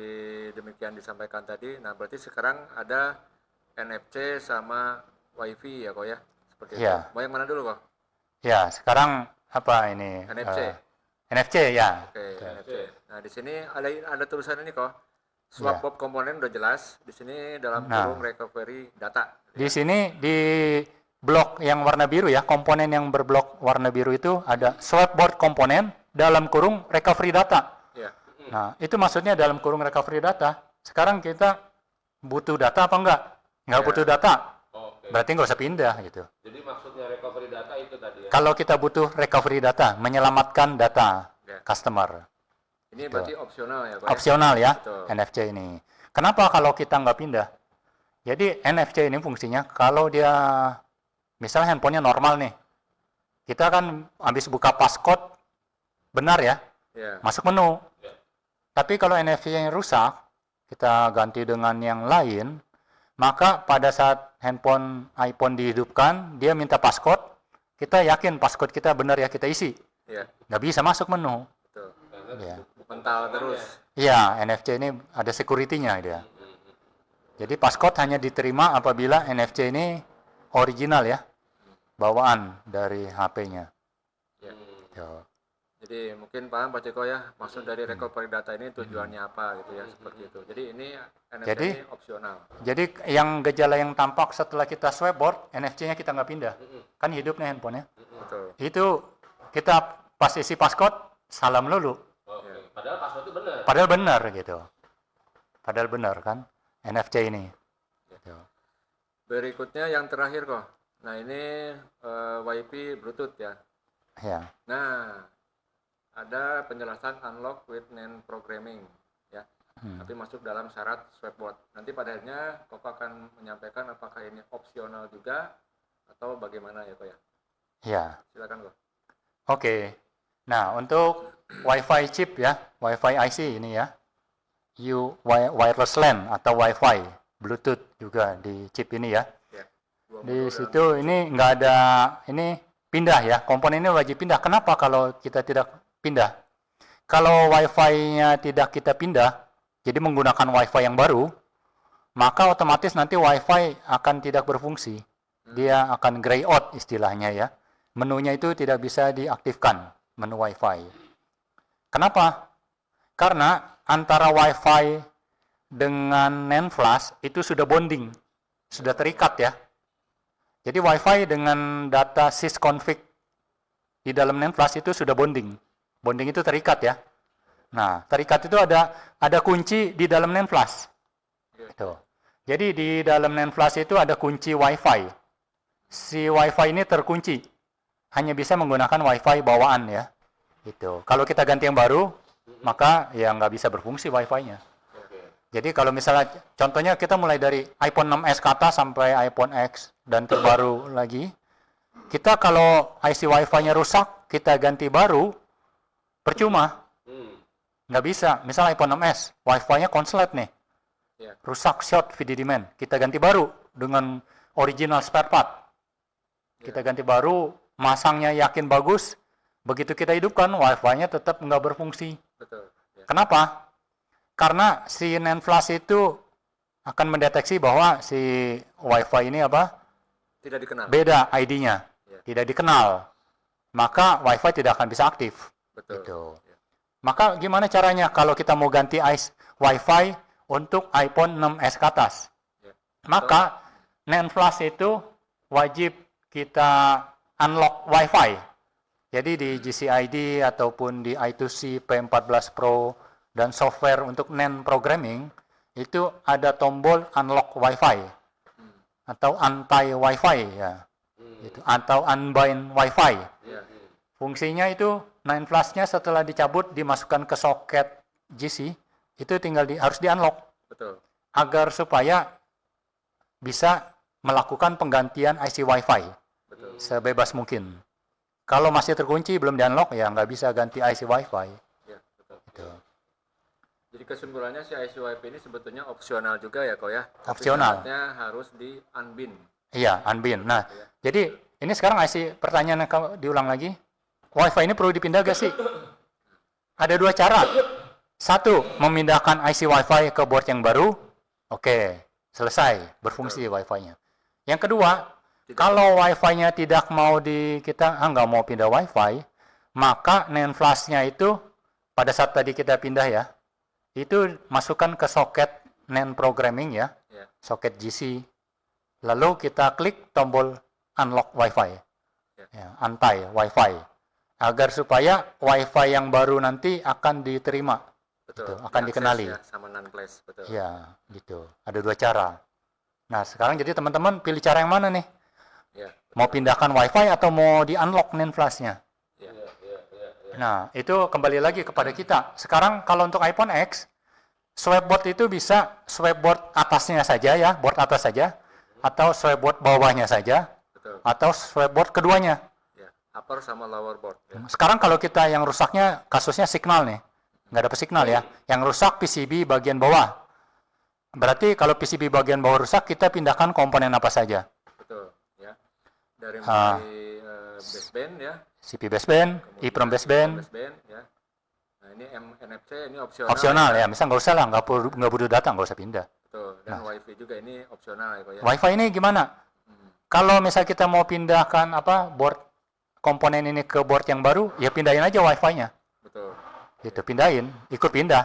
demikian disampaikan tadi. Nah, berarti sekarang ada NFC sama WiFi ya kok ya? Seperti
Iya.
itu. Mau yang mana dulu kok?
Ya, sekarang apa ini?
NFC.
NFC ya.
Oke, NFC. Nah, di sini ada tulisan ini kok. Swap bob komponen udah jelas. Di sini dalam
Nah.
kurung recovery data.
Di sini di blok yang warna biru ya, komponen yang berblok warna biru itu ada swap board komponen dalam kurung recovery data.
Ya.
Nah, itu maksudnya dalam kurung recovery data. Sekarang kita butuh data apa enggak? Enggak
Ya.
butuh data.
Oke.
Berarti nggak usah pindah gitu.
Jadi maksudnya recovery data itu tadi ya.
Kalau kita butuh recovery data, menyelamatkan data
Ya.
customer.
Ini berarti opsional ya kok.
Opsional ya,
Betul.
NFC ini. Kenapa kalau kita nggak pindah? Jadi NFC ini fungsinya kalau dia misalnya handphonenya normal nih, kita kan habis buka passcode, benar ya,
Ya.
masuk menu. Tapi kalau NFC yang rusak, kita ganti dengan yang lain, maka pada saat handphone iPhone dihidupkan, dia minta passcode, kita yakin passcode kita benar ya kita isi.
Ya,
Nggak bisa masuk menu.
betul.
Ya.
Mental terus.
Iya, NFC ini ada security-nya dia. Jadi passcode hanya diterima apabila NFC ini original ya, bawaan dari HP-nya.
Ya.
Yo.
Jadi mungkin paham Pak Ceko ya, maksud dari recovery data ini tujuannya apa gitu ya, seperti itu. Jadi ini NFC
Jadi-
ini opsional.
Jadi yang gejala yang tampak setelah kita swipe board, NFC-nya kita nggak pindah. Kan hidup nih handphonenya.
Betul.
Itu kita pas isi passcode, salam dulu.
Oke. Padahal password itu benar.
Padahal benar gitu. Padahal benar kan NFC ini. Gitu.
Berikutnya yang terakhir kok. Nah ini WiFi Bluetooth ya.
Ya.
Nah ada penjelasan unlock with NAND programming ya. Tapi masuk dalam syarat swapboard. Nanti pada akhirnya Koko akan menyampaikan apakah ini opsional juga atau bagaimana ya kok ya.
Ya.
Silakan kok.
Oke. Nah, untuk Wi-Fi chip ya, Wi-Fi IC ini ya. Wireless LAN atau Wi-Fi, Bluetooth juga di chip ini ya.
Ya. Dua
Di
modul
situ ini nggak ada, ini pindah ya, komponen ini wajib pindah. Kenapa kalau kita tidak pindah? Kalau Wi-Fi-nya tidak kita pindah, jadi menggunakan Wi-Fi yang baru, maka otomatis nanti Wi-Fi akan tidak berfungsi. Dia akan gray out istilahnya ya. Menunya itu tidak bisa diaktifkan, menu Wi-Fi. Kenapa? Karena antara Wi-Fi dengan NAND flash itu sudah bonding, sudah terikat ya. Jadi Wi-Fi dengan data sysconfig di dalam NAND flash itu sudah bonding. Bonding itu terikat ya. Nah, terikat itu ada kunci di dalam NAND flash. Itu. Jadi di dalam NAND flash itu ada kunci Wi-Fi. Si Wi-Fi ini terkunci. Hanya bisa menggunakan Wi-Fi bawaan ya. Gitu. Kalau kita ganti yang baru, maka ya nggak bisa berfungsi Wi-Fi-nya. Jadi kalau misalnya, contohnya kita mulai dari iPhone 6s ke atas sampai iPhone X dan terbaru lagi, kita kalau IC Wi-Fi-nya rusak, kita ganti baru, percuma. Nggak bisa. Misal iPhone 6s, Wi-Fi-nya konslet nih.
Ya.
Rusak, short, VDD man. Kita ganti baru dengan original spare part. Kita ganti baru, masangnya yakin bagus, begitu kita hidupkan, Wi-Fi-nya tetap nggak berfungsi.
Betul. Ya.
Kenapa? Karena si NAND flash itu akan mendeteksi bahwa si Wi-Fi ini apa?
Tidak dikenal.
Beda ID-nya.
Ya.
Tidak dikenal. Maka Wi-Fi tidak akan bisa aktif.
Betul.
Gitu.
Ya.
Maka gimana caranya kalau kita mau ganti Wi-Fi untuk iPhone 6s ke atas?
Ya.
Maka NAND flash itu wajib kita unlock Wi-Fi. Jadi di GCID ataupun di I2C P14 Pro dan software untuk NAND programming itu ada tombol unlock Wi-Fi atau anti Wi-Fi ya. Itu atau unbind Wi-Fi.
Ya.
Fungsinya itu NAND flash-nya setelah dicabut dimasukkan ke soket GC itu tinggal harus di-unlock
Betul.
agar supaya bisa melakukan penggantian IC Wi-Fi
Betul.
sebebas mungkin. Kalau masih terkunci belum di-unlock ya nggak bisa ganti IC Wi-Fi.
Ya, betul.
Gitu.
Jadi kesimpulannya si IC WiFi ini sebetulnya opsional juga ya kok ya. Tapi
Opsional.
syaratnya harus di unbind.
Iya, unbind. Nah, jadi ini sekarang IC pertanyaan diulang lagi. Wi-Fi ini perlu dipindah gak sih? Ada dua cara. Satu, memindahkan IC Wi-Fi ke board yang baru. Oke, selesai berfungsi Wi-Fi-nya. Yang kedua, kalau Wi-Fi-nya tidak mau kita nggak mau pindah Wi-Fi, maka NAND flash-nya itu pada saat tadi kita pindah ya, itu masukkan ke soket NAND programming ya,
Ya.
soket GC. Lalu kita klik tombol unlock Wi-Fi, ya, anti Wi-Fi, agar supaya Wi-Fi yang baru nanti akan diterima,
Betul.
gitu, akan dikenali.
Ya, sama non-flash, betul.
Ya, gitu. Ada dua cara. Nah, sekarang jadi teman-teman pilih cara yang mana nih?
Ya.
Mau pindahkan Wi-Fi atau mau di-unlock NAND flash-nya?
Ya.
Nah, itu kembali lagi kepada kita. Sekarang kalau untuk iPhone X, swapboard itu bisa swapboard atasnya saja ya, board atas saja, atau swapboard bawahnya saja,
Betul.
atau swapboard keduanya.
Ya. Upper sama lower board ya.
Sekarang kalau kita yang rusaknya, kasusnya signal nih. Nggak dapat signal ya. Yang rusak PCB bagian bawah. Berarti kalau PCB bagian bawah rusak, kita pindahkan komponen apa saja?
Betul, ya. Dari mulai baseband ya,
CPU baseband, EEPROM baseband,
baseband ya. Nah ini NFC ini
opsional ya. Misal nggak usah lah, nggak butuh data, nggak usah pindah.
Betul. Dan WiFi juga ini opsional ya, Ko, ya.
WiFi ini gimana? Kalau misal kita mau pindahkan board komponen ini ke board yang baru, ya pindahin aja WiFi-nya.
Betul.
Gitu, pindahin, ikut pindah.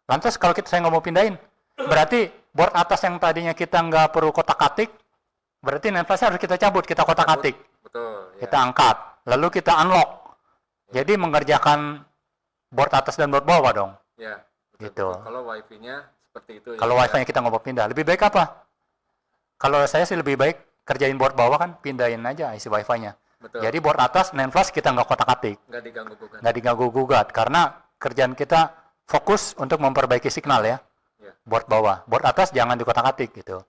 Lantas kalau saya nggak mau pindahin, berarti board atas yang tadinya kita nggak perlu kotak-atik, berarti NAND harus kita cabut, kita kotak-atik.
Betul. Ya.
Kita angkat, lalu kita unlock. Jadi mengerjakan board atas dan board bawah dong.
Ya. Betul,
Gitu.
betul. Kalau WiFi-nya seperti itu.
Kalau
ya,
WiFi-nya kita nggak mau pindah, lebih baik apa? Kalau saya sih lebih baik kerjain board bawah kan, pindahin aja isi WiFi-nya.
Betul.
Jadi board atas NAND flash kita nggak kotak-atik,
Nggak diganggu gugat.
nggak diganggu-gugat, karena kerjaan kita fokus untuk memperbaiki signal ya.
Ya.
Board bawah, board atas jangan dikotak-atik gitu.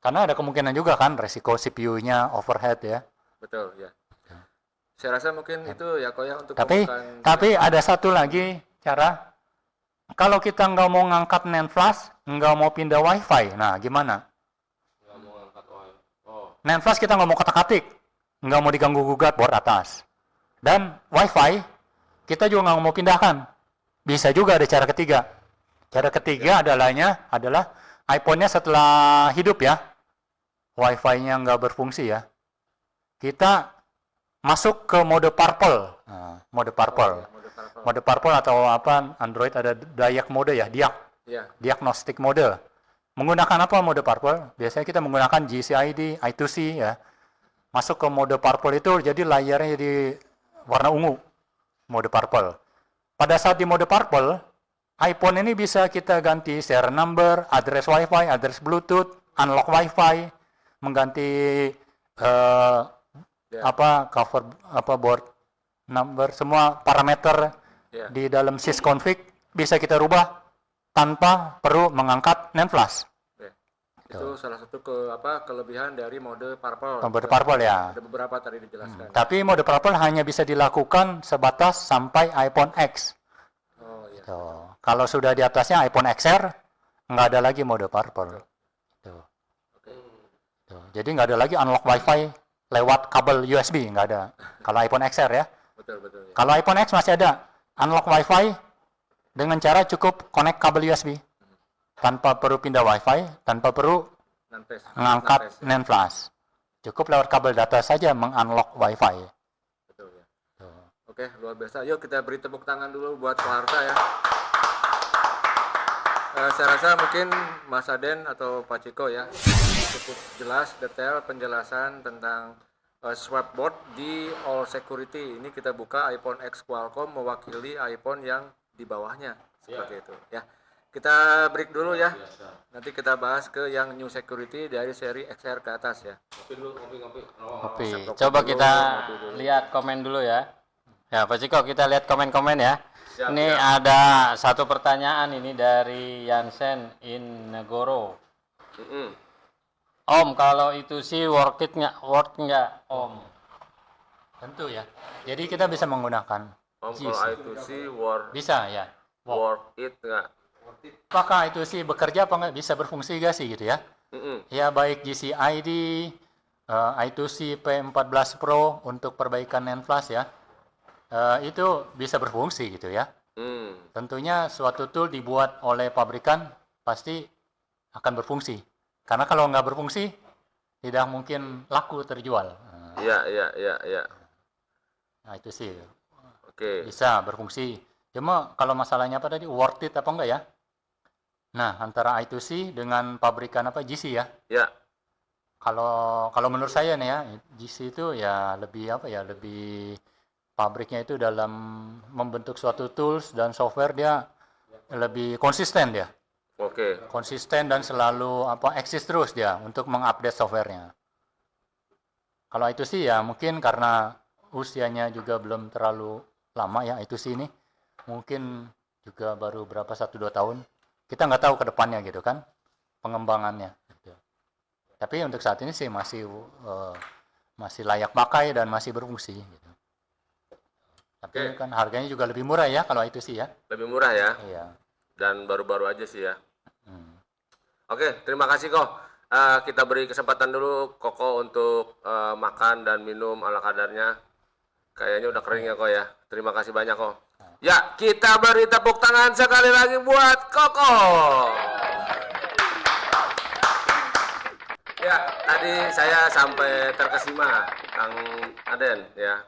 Karena ada kemungkinan juga kan resiko CPU-nya overhead ya.
Betul ya. Saya rasa mungkin itu ya, Ko, ya, untuk
Tapi
pembukaan.
ada satu lagi cara. Kalau kita nggak mau ngangkat NAND flash, nggak mau pindah WiFi, nah gimana? NAND flash kita nggak mau kotak-atik, nggak mau diganggu-gugat board atas. Dan WiFi kita juga nggak mau pindahkan. Bisa juga ada cara ketiga. Cara ketiga adalah iPhone-nya setelah hidup ya, WiFi-nya nggak berfungsi ya. Kita masuk ke mode purple. Nah, mode purple. Mode purple atau Android ada diag mode ya,
Ya.
diagnostic mode. Menggunakan apa mode purple? Biasanya kita menggunakan GCID, I2C ya. Masuk ke mode purple itu jadi layarnya jadi warna ungu. Mode purple. Pada saat di mode purple, iPhone ini bisa kita ganti serial number, address Wi-Fi, address Bluetooth, unlock Wi-Fi, mengganti cover board number, semua parameter di dalam sysconfig bisa kita rubah tanpa perlu mengangkat NAND flash.
Itu salah satu kelebihan dari mode purple.
Mode purple ya.
Ada beberapa tadi dijelaskan.
Tapi mode purple hanya bisa dilakukan sebatas sampai iPhone X.
Oh iya.
Tuh. Kalau sudah di atasnya iPhone XR, nggak ada lagi mode purple. Tuh. Tuh. Jadi nggak ada lagi unlock Wi-Fi lewat kabel USB, nggak ada. Kalau iPhone XR ya.
Betul betul. Ya.
Kalau iPhone X masih ada unlock Wi-Fi dengan cara cukup connect kabel USB. Tanpa perlu pindah Wi-Fi, tanpa perlu mengangkat NAND flash. Cukup lewat kabel data saja mengunlock Wi-Fi.
Betul ya. Oke, luar biasa. Yuk kita beri tepuk tangan dulu buat Pak Harta ya. Saya rasa mungkin Mas Aden atau Pak Ciko ya cukup jelas detail penjelasan tentang swap board di All Security. Ini kita buka iPhone X Qualcomm mewakili iPhone yang di bawahnya seperti itu ya. Kita break dulu ya. Nanti kita bahas ke yang New Security dari seri XR ke atas ya.
Kopi. Coba kita lihat komen dulu ya. Ya, Pak Ciko, kita lihat komen-komen ya. Ini ada satu pertanyaan ini dari Yansen in Negoro. Om, kalau itu sih worth nggak, Om?
Tentu ya. Jadi kita bisa menggunakan
Kalau itu sih
bisa ya.
worth it nggak?
Apakah itu sih bekerja apa nggak, bisa berfungsi nggak sih gitu ya? Ya baik GCID, I2C P14 Pro untuk perbaikan NAND flash ya, itu bisa berfungsi gitu ya. Tentunya suatu tool dibuat oleh pabrikan pasti akan berfungsi. Karena kalau nggak berfungsi tidak mungkin laku terjual.
Iya.
Nah itu sih
Oke.
bisa berfungsi. Cuma kalau masalahnya apa tadi, worth it apa enggak ya? Nah, antara I2C dengan pabrikan GC ya.
Ya.
Kalau menurut saya nih ya, GC itu ya lebih pabriknya itu dalam membentuk suatu tools dan software dia lebih konsisten dia.
Oke.
Konsisten dan selalu eksis terus dia untuk mengupdate softwarenya. Kalau I2C ya mungkin karena usianya juga belum terlalu lama ya I2C ini. Mungkin juga baru berapa 1-2 tahun. Kita nggak tahu ke depannya gitu kan, pengembangannya. Gitu. Tapi untuk saat ini sih masih layak pakai dan masih berfungsi. Gitu. Tapi kan harganya juga lebih murah ya kalau itu sih ya.
Lebih murah ya.
Iya.
Dan baru-baru aja sih ya. Oke, terima kasih kok. Kita beri kesempatan dulu Koko untuk makan dan minum ala kadarnya. Kayaknya udah kering ya kok ya. Terima kasih banyak kok. Ya, kita beri tepuk tangan sekali lagi buat Koko. Ya, tadi saya sampai terkesima, Kang Aden ya.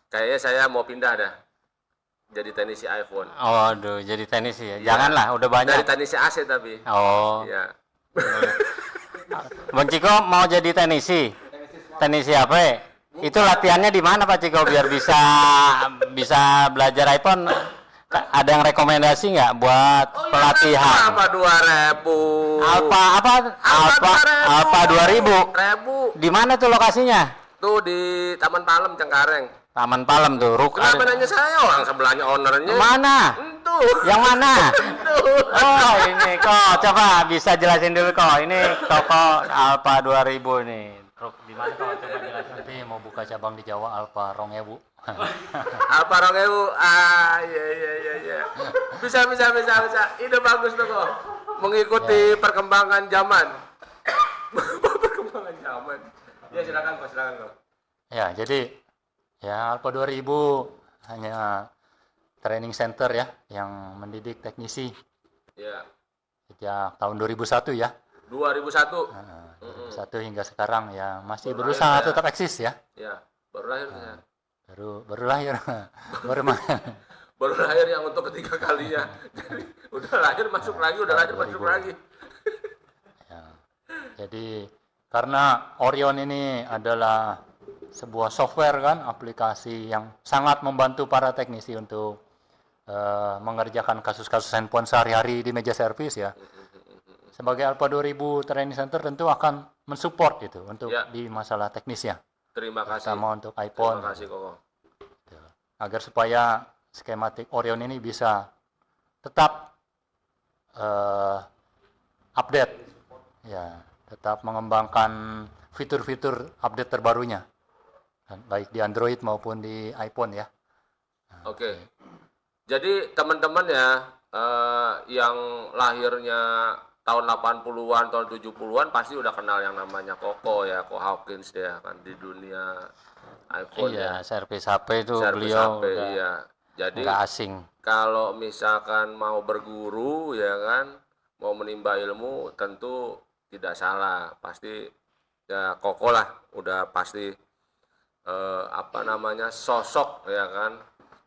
Kayaknya saya mau pindah dah. Jadi teknisi iPhone.
Oh, aduh, jadi teknisi ya.
Iya.
Janganlah, udah banyak.
Dari teknisi AC tapi.
Oh,
Iya.
Bang Ciko mau jadi teknisi? Teknisi apa? Itu latihannya di mana Pak Ciko biar bisa belajar iPhone? Ada yang rekomendasi nggak buat pelatihan?
Apa 2.000?
Alfa 2000. Di mana tuh lokasinya?
Tuh di Taman Palem Cengkareng.
Taman Palem tuh.
Kenapa nanya saya? Orang sebelahnya ownernya.
Mana?
Itu.
Yang mana?
Itu.
Oh, ini kok. Coba bisa jelasin dulu kok. Ini toko Alfa 2000 nih. Di mana kok? Coba jelasin.
Nanti mau buka cabang di Jawa Alfa 2000.
Apa Rongewu? Iya. Bisa. Ide bagus tuh kok. Mengikuti perkembangan zaman. Perkembangan zaman. Ya silakan kok.
Ya, jadi ya Alfa 2000 hanya training center ya yang mendidik teknisi
Ya.
sejak tahun 2001 ya.
2001.
2001 hingga sekarang ya masih
Baru
berusaha
lahir ya?
tetap eksis ya.
Ya, baru lahir saya.
Baru lahir.
Baru lahir yang untuk ketiga kalinya. Jadi, udah lahir masuk lagi, udah lahir masuk
2000.
lagi.
Ya. Jadi karena Orion ini adalah sebuah software kan, aplikasi yang sangat membantu para teknisi untuk mengerjakan kasus-kasus handphone sehari-hari di meja servis ya. Sebagai Alfa 2000 Training Center tentu akan mensupport itu untuk
Ya.
di masalah teknisnya,
Terima kasih.
sama untuk iPhone.
Terima kasih Koko.
Agar supaya skematik Orion ini bisa tetap update, ya, tetap mengembangkan fitur-fitur update terbarunya, baik di Android maupun di iPhone ya.
Oke. Jadi teman-teman ya yang lahirnya tahun 80-an, tahun 70-an pasti udah kenal yang namanya Koko ya, Ko Hawkins ya kan di dunia iPhone
Iya,
ya.
servis HP itu
Servis
beliau
HP,
udah
iya. Jadi
nggak asing.
kalau misalkan mau berguru ya kan, mau menimba ilmu tentu tidak salah. Pasti ya Koko lah udah pasti sosok ya kan.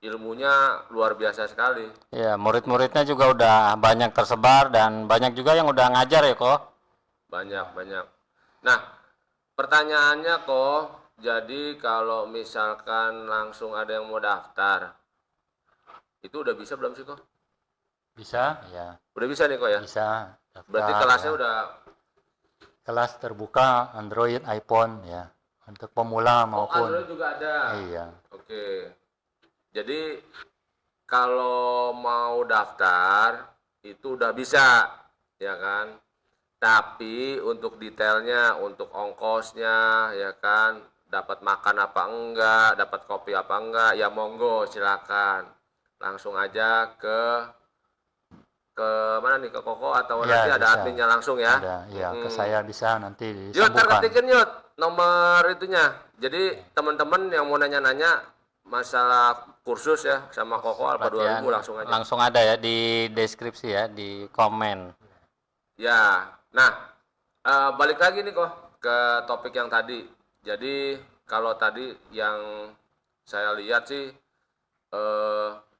Ilmunya luar biasa sekali.
Ya, murid-muridnya juga udah banyak tersebar dan banyak juga yang udah ngajar ya kok.
Banyak. Nah, pertanyaannya kok, jadi kalau misalkan langsung ada yang mau daftar, itu udah bisa belum sih kok?
Bisa ya,
Udah bisa nih kok ya?
bisa.
Berarti
Daftar,
kelasnya
ya.
udah,
Kelas terbuka Android, iPhone ya, untuk pemula maupun
Android juga ada.
iya.
Oke. Jadi kalau mau daftar itu udah bisa, ya kan? Tapi untuk detailnya, untuk ongkosnya, ya kan, dapat makan apa enggak, dapat kopi apa enggak, ya monggo silakan. Langsung aja ke mana nih, ke Koko atau
Ya,
nanti ada
bisa.
adminnya langsung ya?
Ada, ya ke saya bisa nanti
Yud,
disambungkan.
terketikin Yud nomor itunya. Jadi teman-teman yang mau nanya-nanya masalah kursus ya sama Koko Alfa 2000 langsung aja.
Langsung ada ya di deskripsi ya, di komen.
Ya, nah balik lagi nih kok ke topik yang tadi. Jadi kalau tadi yang saya lihat sih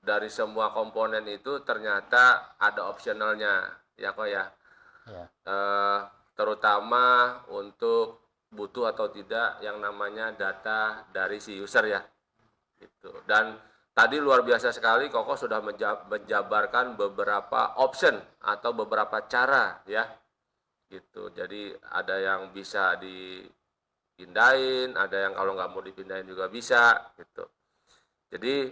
dari semua komponen itu ternyata ada opsionalnya ya kok ya.
Ya.
Terutama untuk butuh atau tidak yang namanya data dari si user ya. Gitu. Dan tadi luar biasa sekali Koko sudah menjabarkan beberapa option atau beberapa cara ya. Gitu. Jadi ada yang bisa dipindahin, ada yang kalau nggak mau dipindahin juga bisa gitu. Jadi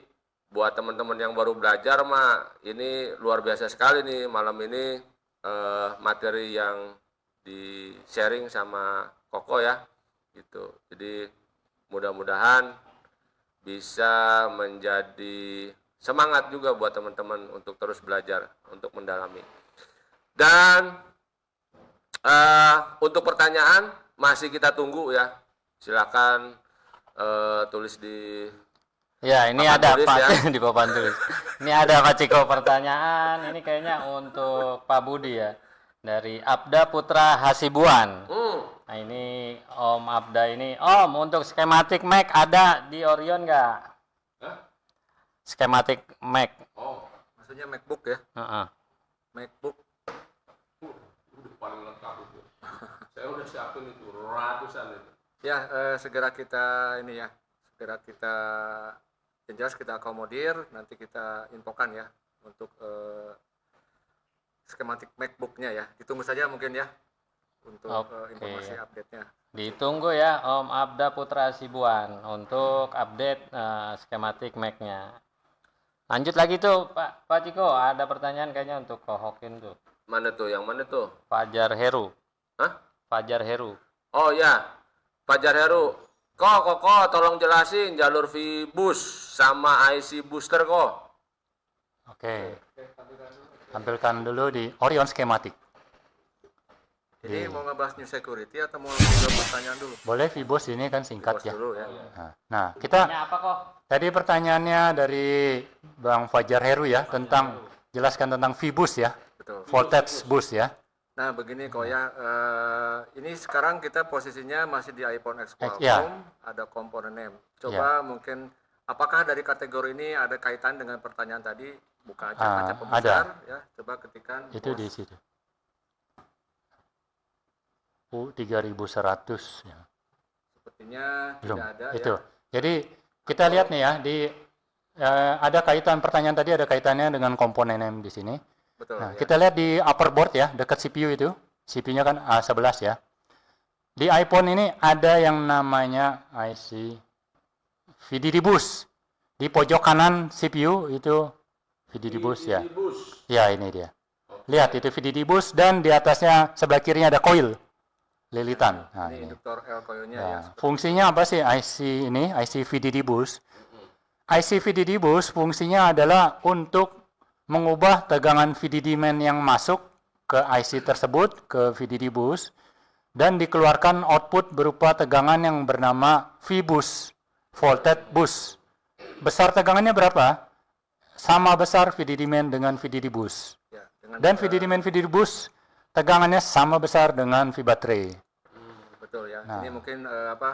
buat teman-teman yang baru belajar mah ini luar biasa sekali nih malam ini materi yang di sharing sama Koko ya gitu. Jadi mudah-mudahan bisa menjadi semangat juga buat teman-teman untuk terus belajar, untuk mendalami. Dan Untuk pertanyaan masih kita tunggu ya. Silakan tulis di
Ya, ini
papan
ada
tulis
Pak
ya.
di papan tulis. Ini ada Pak Ciko pertanyaan. Ini kayaknya untuk Pak Budi ya. Dari Abda Putra Hasibuan. Nah, ini Om Abda ini. Om, untuk skematik Mac ada di Orion nggak? Skematik Mac.
Oh, maksudnya MacBook ya?
Heeh.
MacBook.
Udah paling lengkap itu. Saya udah siapin itu ratusan itu.
Ya, segera kita ini ya, segera kita yang jelas kita akomodir, nanti kita infokan ya untuk skematik MacBook-nya ya. Ditunggu saja mungkin ya untuk
Oke.
informasi update-nya.
Ditunggu ya Om Abda Putra Hasibuan untuk update skematik Mac-nya. Lanjut lagi tuh Pak Ciko, ada pertanyaan kayaknya untuk Kohokin tuh.
Mana tuh? Yang mana tuh?
Fajar Heru.
Hah?
Fajar Heru.
Oh ya, Fajar Heru. Kok, tolong jelasin jalur VBus sama IC booster kok.
Oke. Tampilkan dulu di Orion schematic.
Jadi mau ngebahas new security atau mau ngebahas pertanyaan dulu?
Boleh VBus ini kan singkat
Bos
ya.
dulu ya.
Nah, kita
Ini apa kok?
tadi pertanyaannya dari Bang Fajar Heru ya tentang jelaskan tentang VBus ya.
Betul.
Voltage bus ya.
Nah begini kok ya, ini sekarang kita posisinya masih di iPhone X Qualcomm,
ya.
ada komponen name. Coba mungkin apakah dari kategori ini ada kaitan dengan pertanyaan tadi? Buka aja kaca pembesar ya, coba ketikkan.
Itu di situ. U3100 ya.
Sepertinya
Belum.
tidak ada
Itu.
ya.
Jadi kita lihat nih ya di ada kaitan pertanyaan tadi ada kaitannya dengan komponen name di sini.
Betul
Nah,
ya.
kita lihat di upper board ya, dekat CPU itu. CPU-nya kan A11 ya. Di iPhone ini ada yang namanya IC VDD bus. Di pojok kanan CPU itu VDD bus ya. Ya, ini dia. Lihat itu VDD bus dan di atasnya sebelah kirinya ada coil lilitan. Nah,
Ini
ini.
induktor L coil-nya
Ya,
ya.
fungsinya apa sih IC ini? IC VDD bus. IC VDD bus fungsinya adalah untuk mengubah tegangan VDD main yang masuk ke IC tersebut, ke VDD bus, dan dikeluarkan output berupa tegangan yang bernama VBus, voltage bus. Besar tegangannya berapa? Sama besar VDD main dengan VDD bus.
Ya, dengan,
Dan VDD main VDD bus tegangannya sama besar dengan V baterai.
betul ya.
Nah.
Ini mungkin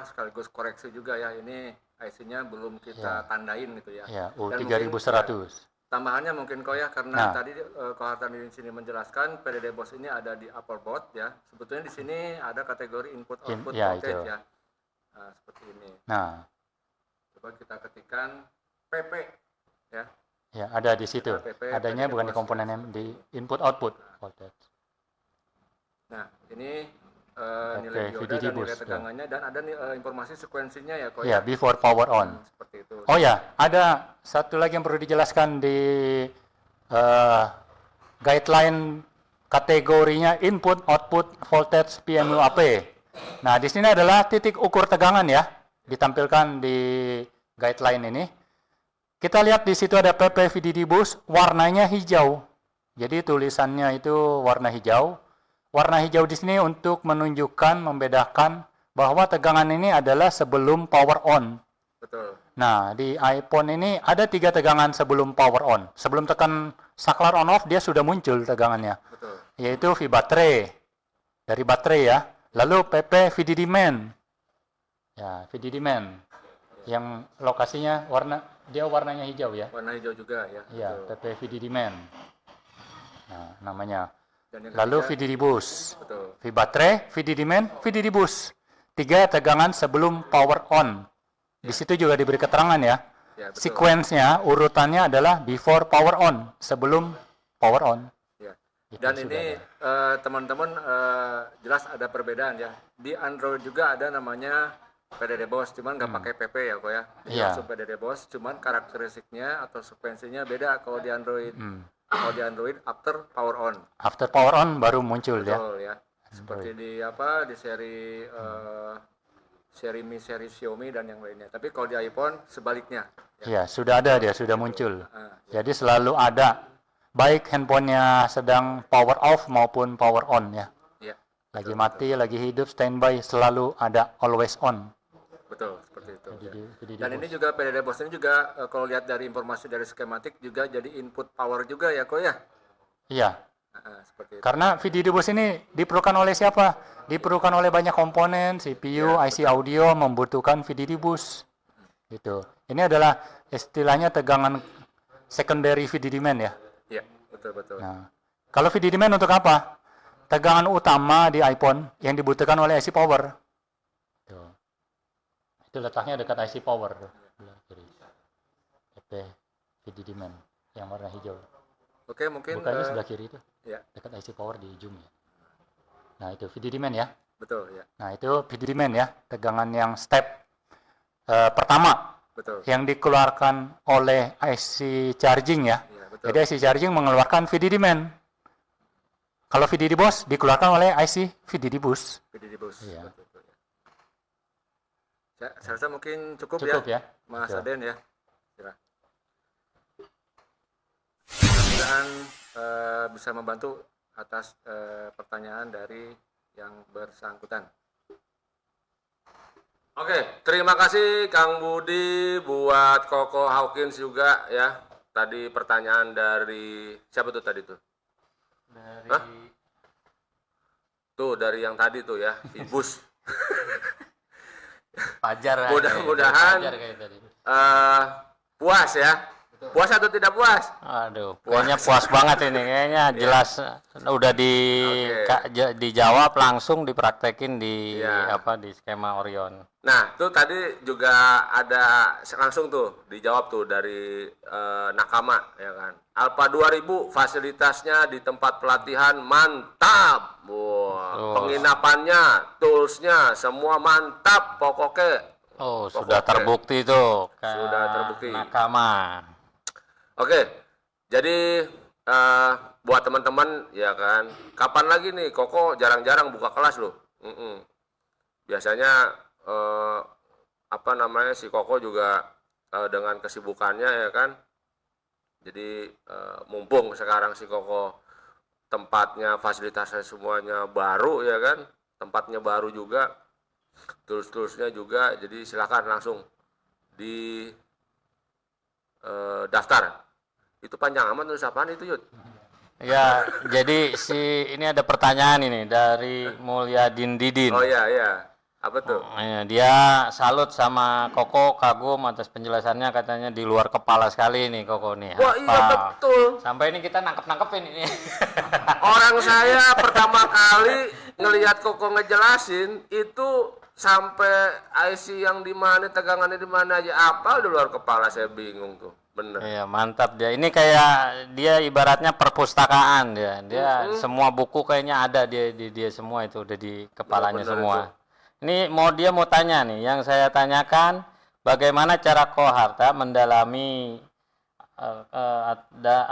sekaligus koreksi juga ya. Ini IC-nya belum kita tandain gitu ya.
Ya,
Dan
U3100.
Tambahannya mungkin kok ya, karena
Nah.
tadi Ko Hartan di sini menjelaskan PDD BOS ini ada di upper board ya. Sebetulnya di sini ada kategori input output
ya,
voltage
itu.
ya. Nah, seperti ini.
Nah,
Coba kita ketikkan PP ya.
ya ada di situ.
PP,
Adanya
PDD
bukan di
bus.
komponen M, di input output voltage.
Nah, ini
Oke,
nilai dioda
VDD
dan nilai
bus,
tegangannya dan ada informasi sekuensinya ya kok
Ya, before power on.
seperti itu.
Oh ya, ada satu lagi yang perlu dijelaskan di guideline kategorinya input output voltage PMUAP. Nah, di sini adalah titik ukur tegangan ya, ditampilkan di guideline ini. Kita lihat di situ ada PP VDD bus, warnanya hijau. Jadi tulisannya itu warna hijau. Warna hijau di sini untuk menunjukkan, membedakan bahwa tegangan ini adalah sebelum power on.
Betul.
Nah, di iPhone ini ada 3 tegangan sebelum power on. Sebelum tekan saklar on off, dia sudah muncul tegangannya.
Betul.
Yaitu V baterai. Dari baterai ya. Lalu PP VDD main. Ya, VDD main. Yang lokasinya warnanya hijau ya.
Warna hijau juga ya.
Iya,
Betul.
PP VDD main. Nah, namanya.
Dan yang
Lalu
ketiga,
VDD bus.
betul.
V baterai, VDD main, VDD bus. 3 tegangan sebelum power on. Di situ juga diberi keterangan ya.
Ya, betul.
Sequence-nya, urutannya adalah before power on, sebelum power on.
Ya.
Itu
Dan
sudah
ini teman-teman jelas ada perbedaan ya. Di Android juga ada namanya PDD BOS, cuman nggak pakai PP ya kok ya. Jadi
Iya.
langsung PDD BOS, cuman karakteristiknya atau sekuensinya beda kalau di Android. Kalau di Android after power on.
After power on baru muncul ya.
Betul ya. Seperti di di seri seri Xiaomi dan yang lainnya. Tapi kalau di iPhone sebaliknya.
Iya, sudah ada dia, sudah muncul.
Ah,
Jadi selalu ada, baik handphonenya sedang power off maupun power on ya.
ya.
Lagi mati, lagi hidup, standby, selalu ada always on.
Betul, seperti itu.
VDD
Dan ini
bus.
juga PDD BOS ini juga kalau lihat dari informasi dari skematik juga jadi input power juga ya kok ya.
Iya,
Seperti itu.
karena VDD bus ini diperlukan oleh siapa? Diperlukan oleh banyak komponen, CPU, IC audio membutuhkan VDD bus. Gitu. Ini adalah istilahnya tegangan secondary VDD main ya.
Iya, betul.
Nah, kalau VDD main untuk apa? Tegangan utama di iPhone yang dibutuhkan oleh IC power. Tuh. Itu letaknya dekat IC power tuh. Sebelah kiri. EP VDD main yang warna hijau.
Oke, mungkin
Bukanya sebelah kiri itu.
ya,
Dekat IC power di ujungnya. Nah, itu VDD main ya.
betul ya.
Nah, itu VDD main ya. Tegangan yang step pertama
Betul.
yang dikeluarkan oleh IC charging ya.
Iya, betul.
Jadi IC charging mengeluarkan VDD main. Kalau VDD bus dikeluarkan oleh IC VDD bus.
PDD BOS.
Iya.
Betul, ya. Saya rasa mungkin cukup
Cukup ya.
Mas
Betul.
Aden ya. Kira. Mudah-mudahan bisa membantu atas pertanyaan dari yang bersangkutan.
Oke, terima kasih Kang Budi buat Koko Hawkins juga ya. Tadi pertanyaan dari siapa tuh tadi tuh? Hah? Tuh dari yang tadi tuh ya, Ibus.
Fajar.
Mudah-mudahan puas ya. Puas atau tidak puas?
Aduh, kayaknya puas banget ini. Kayaknya jelas udah dijawab langsung dipraktekin di
Iya.
di skema Orion.
Nah, tuh tadi juga ada langsung tuh dijawab tuh dari Nakama ya kan. Alpha 2000 fasilitasnya di tempat pelatihan mantap. Wah, penginapannya, toolsnya semua mantap pokoknya.
Oh, sudah terbukti tuh.
Sudah terbukti.
Nakama.
Oke, jadi buat teman-teman ya kan, kapan lagi nih Koko jarang-jarang buka kelas loh. Biasanya si Koko juga dengan kesibukannya ya kan. Jadi mumpung sekarang si Koko tempatnya fasilitasnya semuanya baru ya kan, tempatnya baru juga, tools-toolsnya juga, jadi silakan langsung di daftar. Itu panjang amat nulis apaan itu Yud?
Ya, jadi ini ada pertanyaan ini dari Mulyadin Didin.
Oh iya, apa tuh?
Ya, dia salut sama Koko, kagum atas penjelasannya, katanya di luar kepala sekali nih Koko nih.
Wah iya betul.
Sampai ini kita nangkep-nangkepin ini.
Orang saya pertama kali ngelihat Koko ngejelasin itu sampai IC yang di mana, tegangannya di mana aja apa di luar kepala, saya bingung tuh. Bener.
Iya, mantap dia. Ini kayak dia ibaratnya perpustakaan dia. Dia semua buku kayaknya ada dia semua itu udah di kepalanya
bener
semua.
itu.
Ini dia mau tanya nih, yang saya tanyakan bagaimana cara Koharta mendalami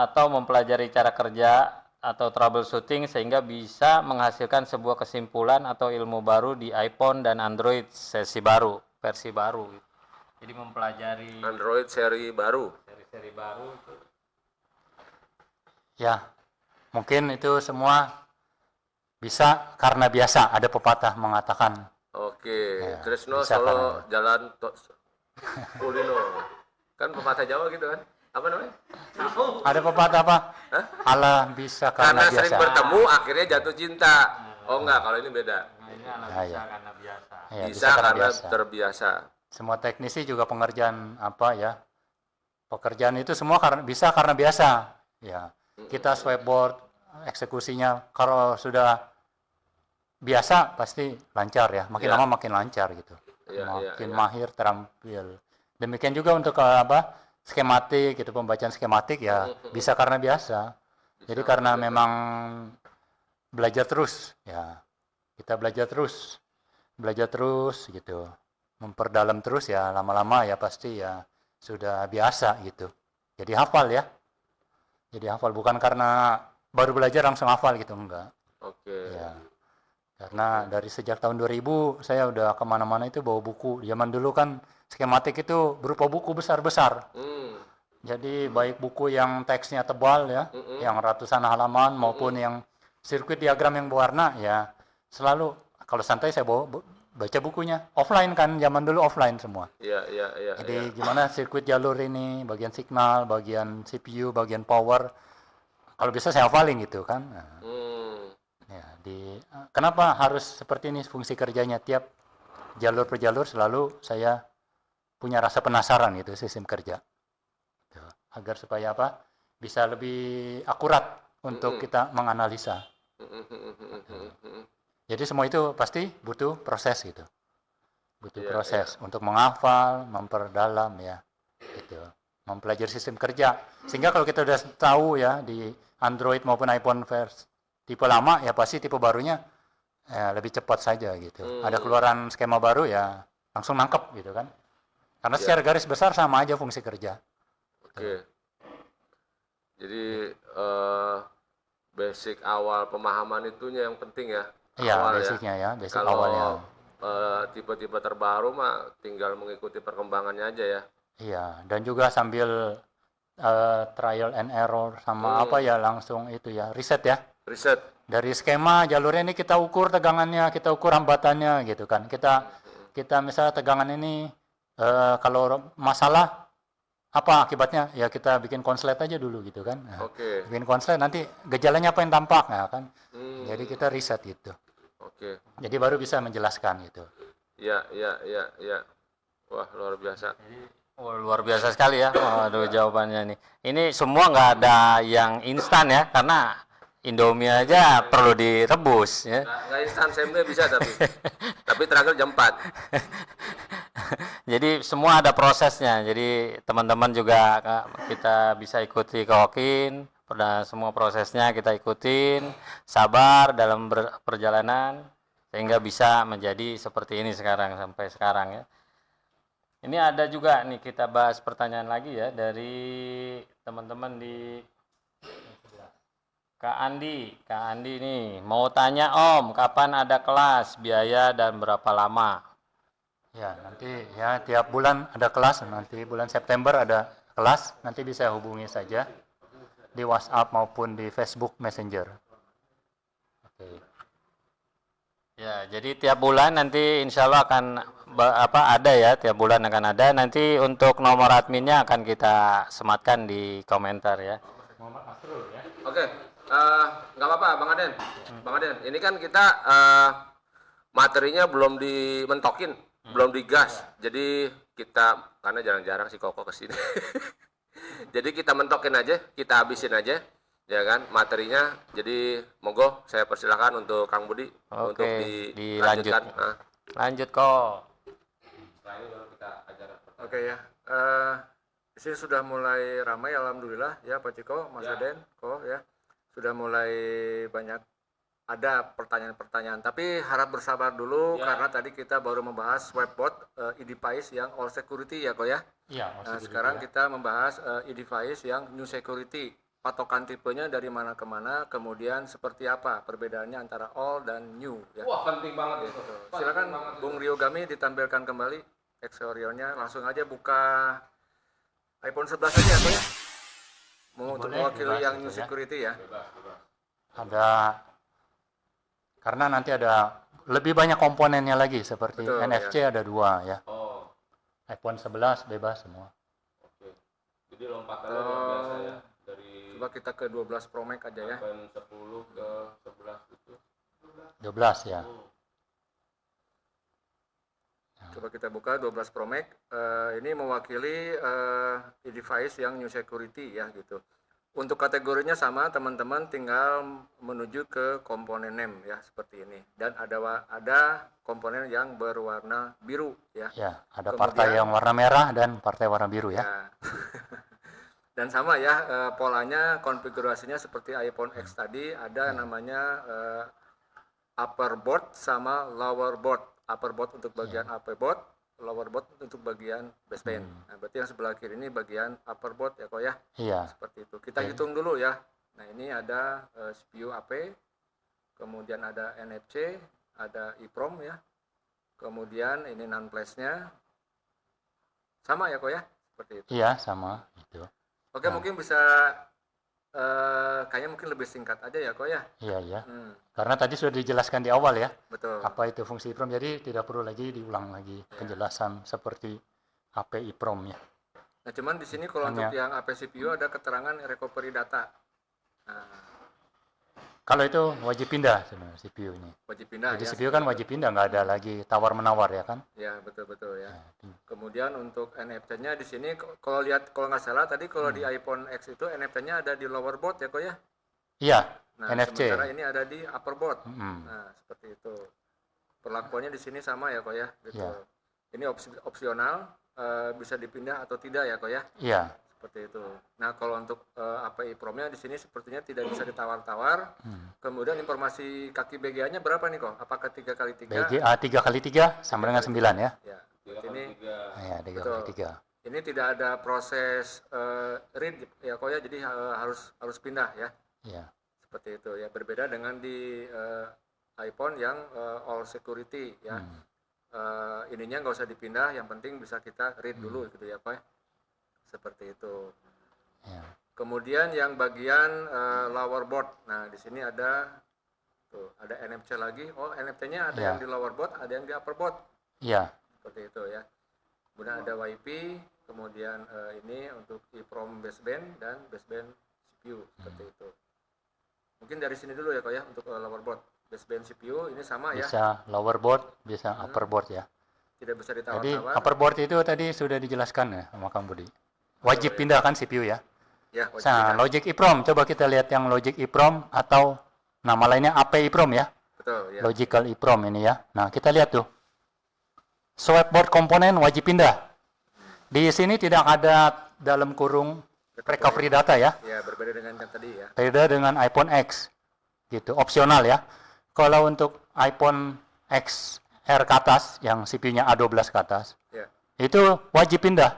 atau mempelajari cara kerja atau troubleshooting sehingga bisa menghasilkan sebuah kesimpulan atau ilmu baru di iPhone dan Android versi baru. Jadi mempelajari
Android seri baru.
seri baru itu.
Ya, mungkin itu semua bisa karena biasa. Ada pepatah mengatakan,
Oke,
Ya,
Tresno
bisa
Solo Jalan Kulino. Kan pepatah Jawa gitu kan? Apa namanya?
ada pepatah apa?
Hah?
Allah bisa
Karena
karena
sering
biasa.
bertemu akhirnya jatuh cinta. Oh enggak, kalau ini beda.
Nah, ini anak
Ya,
bisa
ya.
karena biasa.
Ya,
Bisa karena terbiasa.
Semua teknisi juga pengerjaan pekerjaan itu semua bisa karena biasa. Ya, kita swipe-board eksekusinya kalau sudah biasa pasti lancar ya. Makin
Ya.
lama makin lancar gitu.
Ya,
Makin
ya.
mahir, terampil. Demikian juga untuk skematik gitu, pembacaan skematik ya bisa karena biasa. Jadi karena memang belajar terus ya. Kita belajar terus gitu. Memperdalam terus ya, lama-lama ya pasti ya sudah biasa gitu. Jadi hafal ya. Jadi hafal bukan karena baru belajar langsung hafal gitu, enggak.
Oke.
Ya. Karena dari sejak tahun 2000 saya udah kemana-mana itu bawa buku. Zaman dulu kan skematik itu berupa buku besar-besar. Jadi baik buku yang teksnya tebal ya, yang ratusan halaman maupun yang sirkuit diagram yang berwarna ya. selalu kalau santai saya baca bukunya. Offline kan, zaman dulu offline semua.
Iya, iya, iya.
Jadi gimana sirkuit jalur ini, bagian signal, bagian CPU, bagian power. Kalau bisa saya hafalin gitu kan. Nah, ya, kenapa harus seperti ini fungsi kerjanya? Tiap jalur per jalur selalu saya punya rasa penasaran gitu sistem kerja. Gitu. Agar supaya apa? Bisa lebih akurat untuk kita menganalisa. Jadi semua itu pasti butuh proses gitu. Butuh proses untuk menghafal, memperdalam ya. Gitu. Mempelajari sistem kerja. Sehingga kalau kita udah tahu ya di Android maupun iPhone versi tipe lama ya pasti tipe barunya lebih cepat saja gitu. Ada keluaran skema baru ya langsung nangkep gitu kan. Karena secara garis besar sama aja fungsi kerja.
Oke. Jadi basic awal pemahaman itunya yang penting ya.
Iya,
awal
basicnya ya, basic
Kalau
awalnya.
tipe-tipe terbaru mah tinggal mengikuti perkembangannya aja ya.
Iya, dan juga sambil trial and error sama apa ya langsung itu ya, riset ya.
Riset.
Dari skema jalurnya ini kita ukur tegangannya, kita ukur hambatannya gitu kan. Kita misalnya tegangan ini kalau masalah apa akibatnya? Ya kita bikin konslet aja dulu gitu kan. Nah,
Oke.
bikin konslet nanti gejalanya apa yang tampak ya kan. Jadi kita riset gitu.
Oke.
Jadi baru bisa menjelaskan gitu.
Iya, iya, iya, iya. Wah, luar biasa.
Oh, luar biasa sekali ya. Waduh, jawabannya nih. Ini semua nggak ada yang instan ya, karena Indomie aja perlu direbus ya.
Nggak instan same bisa tapi. Tapi terakhir jam 4.
Jadi semua ada prosesnya. Jadi teman-teman juga kita bisa ikuti Kokin, semua prosesnya kita ikutin, sabar dalam perjalanan sehingga bisa menjadi seperti ini sekarang sampai sekarang ya. Ini ada juga nih kita bahas pertanyaan lagi ya dari teman-teman di Kak Andi nih mau tanya Om, kapan ada kelas, biaya dan berapa lama?
Ya, nanti ya tiap bulan ada kelas, nanti bulan September ada kelas, nanti bisa hubungi saja di WhatsApp maupun di Facebook Messenger. Oke.
Ya, jadi tiap bulan nanti insya Allah akan ada ya, tiap bulan akan ada. Nanti untuk nomor adminnya akan kita sematkan di komentar ya.
Oke. Nggak apa-apa, Bang Aden. Bang Aden, ini kan kita materinya belum dimentokin, belum digas. Jadi kita karena jarang-jarang si Koko kesini. Jadi kita mentokin aja, kita habisin aja, ya kan materinya. Jadi monggo saya persilahkan untuk Kang Budi untuk dilanjutkan.
Lanjut kok.
Oke ya. Di sini sudah mulai ramai alhamdulillah ya Pak Ciko, Mas Aden, kok ya. Sudah mulai banyak ada pertanyaan-pertanyaan, tapi harap bersabar dulu karena tadi kita baru membahas webbot e-device yang all security ya kok ya.
Iya,
Nah, sekarang kita membahas e-device yang new security. Patokan tipenya dari mana ke mana, kemudian seperti apa perbedaannya antara all dan new ya.
Wah, penting banget itu.
Silakan Bung Rio Gami ditampilkan kembali eksteriornya, langsung aja buka iPhone 11 aja kok ya. Mau untuk mewakili yang new security ya.
Ada karena nanti ada lebih banyak komponennya lagi seperti
Betul,
NFC ada 2 ya.
Oh,
iPhone 11 bebas semua.
oke. Jadi lompatannya luar biasa ya. Dari
Coba kita ke 12 Pro Max aja ya.
iPhone 10 ke 11 itu.
12 ya.
Coba kita buka 12 Pro Max. Ini mewakili device yang new security ya gitu. Untuk kategorinya sama teman-teman, tinggal menuju ke komponen name ya seperti ini. Dan ada komponen yang berwarna biru ya.
Ya, ada
Kemudian-
partai yang warna merah dan partai warna biru ya.
Ya. Dan sama ya polanya, konfigurasinya seperti iPhone X tadi, ada namanya upper board sama lower board. Upper board untuk bagian upper board, lower board untuk bagian baseband. Nah, berarti yang sebelah kiri ini bagian upper board ya kok ya.
Iya.
Seperti itu. Kita hitung dulu ya. Nah, ini ada CPU AP, kemudian ada NFC, ada EEPROM ya. Kemudian ini non flash-nya. Sama ya kok ya? Seperti itu.
Iya, sama itu.
Oke, mungkin bisa kayaknya mungkin lebih singkat aja ya kok ya.
Iya, iya.
Hmm,
Karena tadi sudah dijelaskan di awal ya,
betul.
apa itu fungsi EEPROM, jadi tidak perlu lagi diulang lagi penjelasan seperti AP EEPROM ya.
Nah, cuman di sini kalau untuk yang AP CPU ada keterangan recovery data. Nah,
Kalau itu wajib pindah sebenarnya CPU ini.
wajib pindah
Jadi
ya.
CPU kan wajib pindah, nggak ada lagi tawar-menawar ya kan.
Ya, betul ya.
Ya,
Kemudian untuk NFC-nya di sini kalau lihat kalau nggak salah tadi kalau di iPhone X itu NFC-nya ada di lower board ya kok ya.
Iya,
Nah,
NFC.
sementara ini ada di upper board.
Mm.
Nah, seperti itu. Perlakuannya di sini sama ya kok ya. Gitu.
Iya.
Ini opsional, bisa dipindah atau tidak ya kok ya.
Iya,
Seperti itu. Nah, kalau untuk API PROM-nya di sini sepertinya tidak bisa ditawar-tawar. Kemudian informasi kaki BGA-nya berapa nih kok? Apakah 3x3?
BGA 3x3 sama dengan 9 ya.
Ya. Ini
Ya, 3x3.
ini tidak ada proses read ya kok ya. Jadi harus pindah ya.
Iya.
Seperti itu ya. Berbeda dengan di iPhone yang all security ya. Ininya nggak usah dipindah, yang penting bisa kita read dulu gitu ya Pak. Seperti itu.
Ya.
Kemudian yang bagian lower board. Nah, di sini ada NFC lagi. Oh, NFC-nya ada
Ya.
yang di lower board, ada yang di upper board.
Iya.
Seperti itu ya. Kemudian ada WiFi, kemudian ini untuk EEPROM baseband dan baseband CPU seperti itu. Mungkin dari sini dulu ya kok ya untuk lower board. Baseband CPU ini sama ya.
Bisa lower board, bisa upper board ya.
Tidak bisa
Jadi
ditawar-tawar.
upper board itu tadi sudah dijelaskan ya sama Kang Budi. Wajib pindah kan CPU ya.
Ya, wajib
Nah,
pindah.
logic EEPROM, coba kita lihat yang logic EEPROM atau nama lainnya AP EEPROM ya.
Betul ya.
Logical EEPROM ini ya. Nah, kita lihat tuh. Swap board komponen wajib pindah. Di sini tidak ada dalam kurung recovery data ya.
Ya, berbeda dengan yang tadi ya.
Beda dengan iPhone X. Gitu, opsional ya. Kalau untuk iPhone XR ke atas yang CPU-nya A12 ke atas,
Ya.
itu wajib pindah.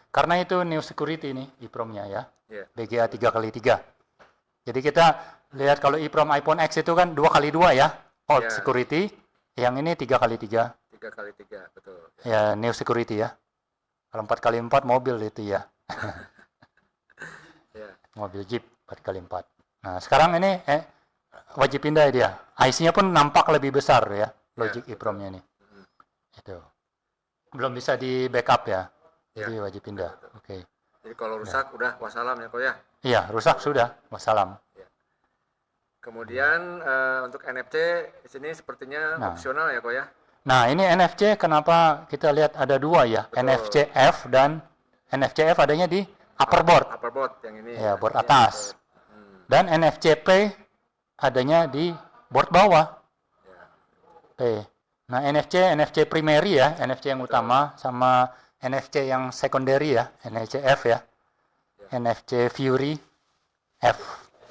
Karena itu new security nih EEPROM-nya ya.
Ya.
BGA 3x3. Jadi kita lihat kalau EEPROM iPhone X itu kan 2x2 ya. Old
Ya.
security. Yang ini 3x3.
3x3, betul.
Ya, new security ya. Kalau 4x4 mobil itu ya.
Ya.
Mobil Jeep 4x4. Nah, sekarang ini wajib pindah dia. IC-nya pun nampak lebih besar ya. Logic
Ya,
EEPROM-nya ini. Itu. Belum bisa di backup ya. Jadi wajib pindah. Oke.
Jadi kalau rusak udah wassalam ya kok ya.
Iya, rusak sudah. Wassalam.
Kemudian untuk NFC di sini sepertinya
Nah.
opsional ya kok ya.
Nah, ini NFC kenapa kita lihat ada dua ya?
Betul.
NFC F dan NFC F adanya di upper board.
Upper board yang ini.
Ya, board
Ini
atas.
upper.
Dan NFC P adanya di board bawah.
Ya.
P. Nah, NFC primary ya, NFC yang utama sama NFC yang secondary ya, NFC F ya. NFC Fury F.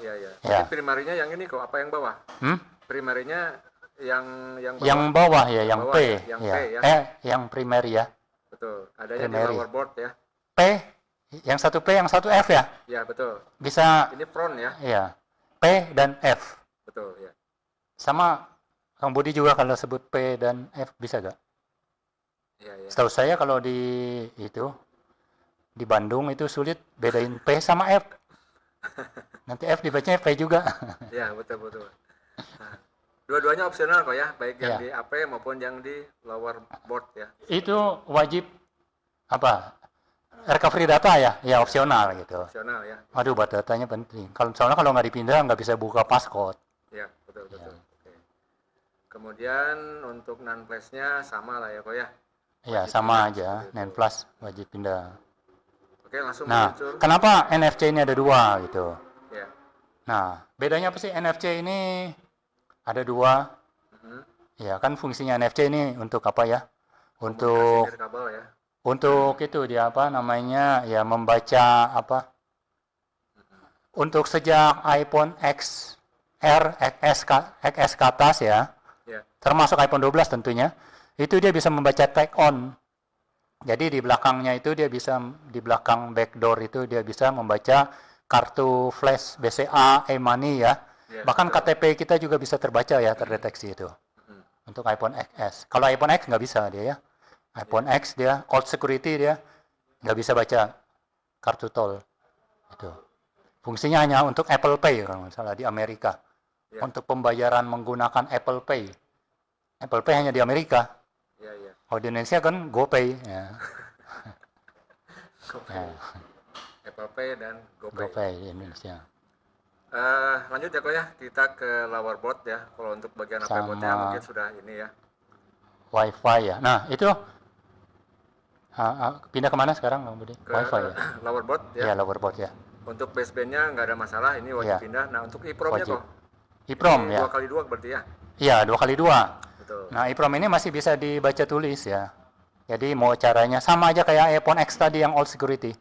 Iya, iya.
Ya.
Tapi primarinya yang ini kok, apa yang bawah?
Hmm?
Primarinya yang bawah.
Yang bawah ya, yang
Bawah
P.
ya, yang
ya.
P ya.
Yang primary ya.
Betul. Adanya di
Primary.
lower board ya.
P, yang satu P, yang satu F ya.
Ya, betul.
Bisa
Ini front ya.
ya. P dan F.
Betul, ya.
Sama Kang Budi juga kalau sebut P dan F bisa gak?
Iya, iya.
Setahu saya kalau di Bandung itu sulit bedain P sama F. Nanti F dibacanya P juga.
Iya, betul, betul. Nah, dua-duanya opsional kok ya, baik yang
Ya.
di AP maupun yang di lower board ya.
Itu wajib apa? Recovery data ya? Ya opsional gitu.
Opsional ya.
Aduh, datanya penting. Soalnya kalau nggak dipindah nggak bisa buka passcode.
Ya, betul, betul. Oke. Kemudian untuk non flash-nya sama lah ya kok ya.
Ya sama aja. NAND flash wajib pindah.
Oke, langsung
Nah,
muncul.
kenapa NFC ini ada dua gitu?
Ya.
Nah, bedanya apa sih NFC ini ada dua?
Mhm.
Ya kan fungsinya NFC ini untuk apa ya? Untuk
Komunikasi kabel ya.
itu dia apa namanya ya membaca apa? Untuk sejak iPhone XR, XS ke atas ya,
Ya.
termasuk iPhone 12 tentunya, itu dia bisa membaca tag on. Jadi di belakangnya itu dia bisa, di belakang backdoor itu dia bisa membaca kartu flash BCA, e-money ya.
Ya,
Bahkan
betul.
KTP kita juga bisa terbaca ya, terdeteksi itu. Untuk iPhone XS. Kalau iPhone X nggak bisa dia ya. iPhone X dia, old security dia, nggak bisa baca kartu tol. Itu. Fungsinya hanya untuk Apple Pay kalau nggak salah di Amerika.
Ya.
Untuk pembayaran menggunakan Apple Pay. Apple Pay hanya di Amerika.
Iya, iya.
Kalau di Indonesia kan GoPay. Ya. Ya,
Apple Pay dan GoPay.
GoPay di Indonesia.
Lanjut ya kok ya, kita ke lowerboard ya. Kalau untuk bagian
Sama-
upperboardnya mungkin sudah ini ya.
Wi-Fi ya. Nah itu pindah kemana sekarang Bang Budi?
Ke
Wi-Fi ya?
lowerboard ya.
Iya, lowerboard ya.
Untuk basebandnya nggak ada masalah, ini wajib
Iya.
pindah. Nah untuk EEPROM-nya
Wajib.
kok?
EEPROM
Ini
ya.
2x2 berarti ya?
Iya, 2x2.
Betul.
Nah, EEPROM ini masih bisa dibaca tulis ya. Jadi mau caranya sama aja kayak iPhone X tadi yang old security.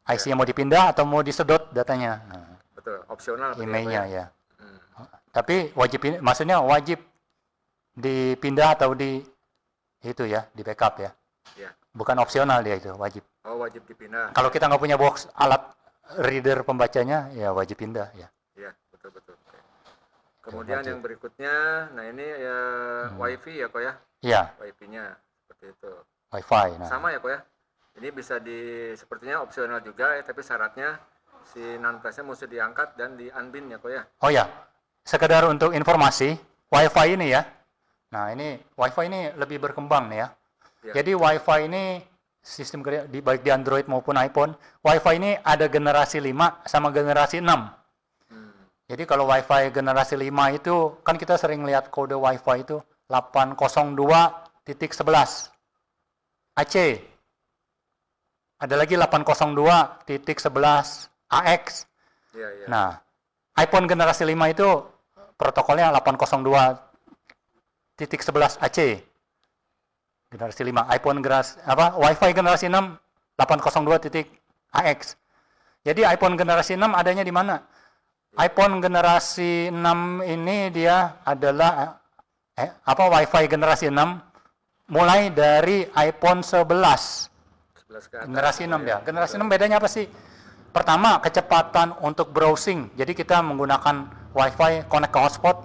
IC-nya mau dipindah atau mau disedot datanya. Nah,
Betul, opsional. berarti
emailnya
apa
ya. Tapi maksudnya wajib dipindah atau itu ya, di backup ya.
Ya.
Bukan opsional dia itu, wajib.
Oh wajib dipindah.
Kalau kita nggak punya box alat reader pembacanya, ya wajib pindah ya.
Iya, betul. Oke. Kemudian
wajib.
yang berikutnya, nah ini ya WiFi ya kok ya?
Iya,
WiFi-nya seperti itu.
Wi-Fi. Nah,
Sama ya kok ya? Ini bisa sepertinya opsional juga ya, tapi syaratnya si non-flashnya mesti diangkat dan di unbind ya kok ya?
oh ya, sekedar untuk informasi, Wi-Fi ini ya. Nah, ini Wi-Fi ini lebih berkembang nih ya.
Ya.
Jadi Wi-Fi ini sistem kerja baik di Android maupun iPhone, Wi-Fi ini ada generasi 5 sama generasi 6. Jadi kalau Wi-Fi generasi 5 itu kan kita sering lihat kode Wi-Fi itu 802.11 AC. Ada lagi 802.11 AX.
Iya, iya.
Nah, iPhone generasi 5 itu protokolnya 802.11 AC. Generasi 5. iPhone Wi-Fi generasi 6 802.AX. Jadi iPhone generasi 6 adanya di mana? iPhone generasi 6 ini dia adalah Wi-Fi generasi 6 mulai dari iPhone 11.
11 ke atas.
Generasi 6 ya. Generasi 6 bedanya apa sih? Pertama, kecepatan untuk browsing. Jadi kita menggunakan Wi-Fi connect ke hotspot,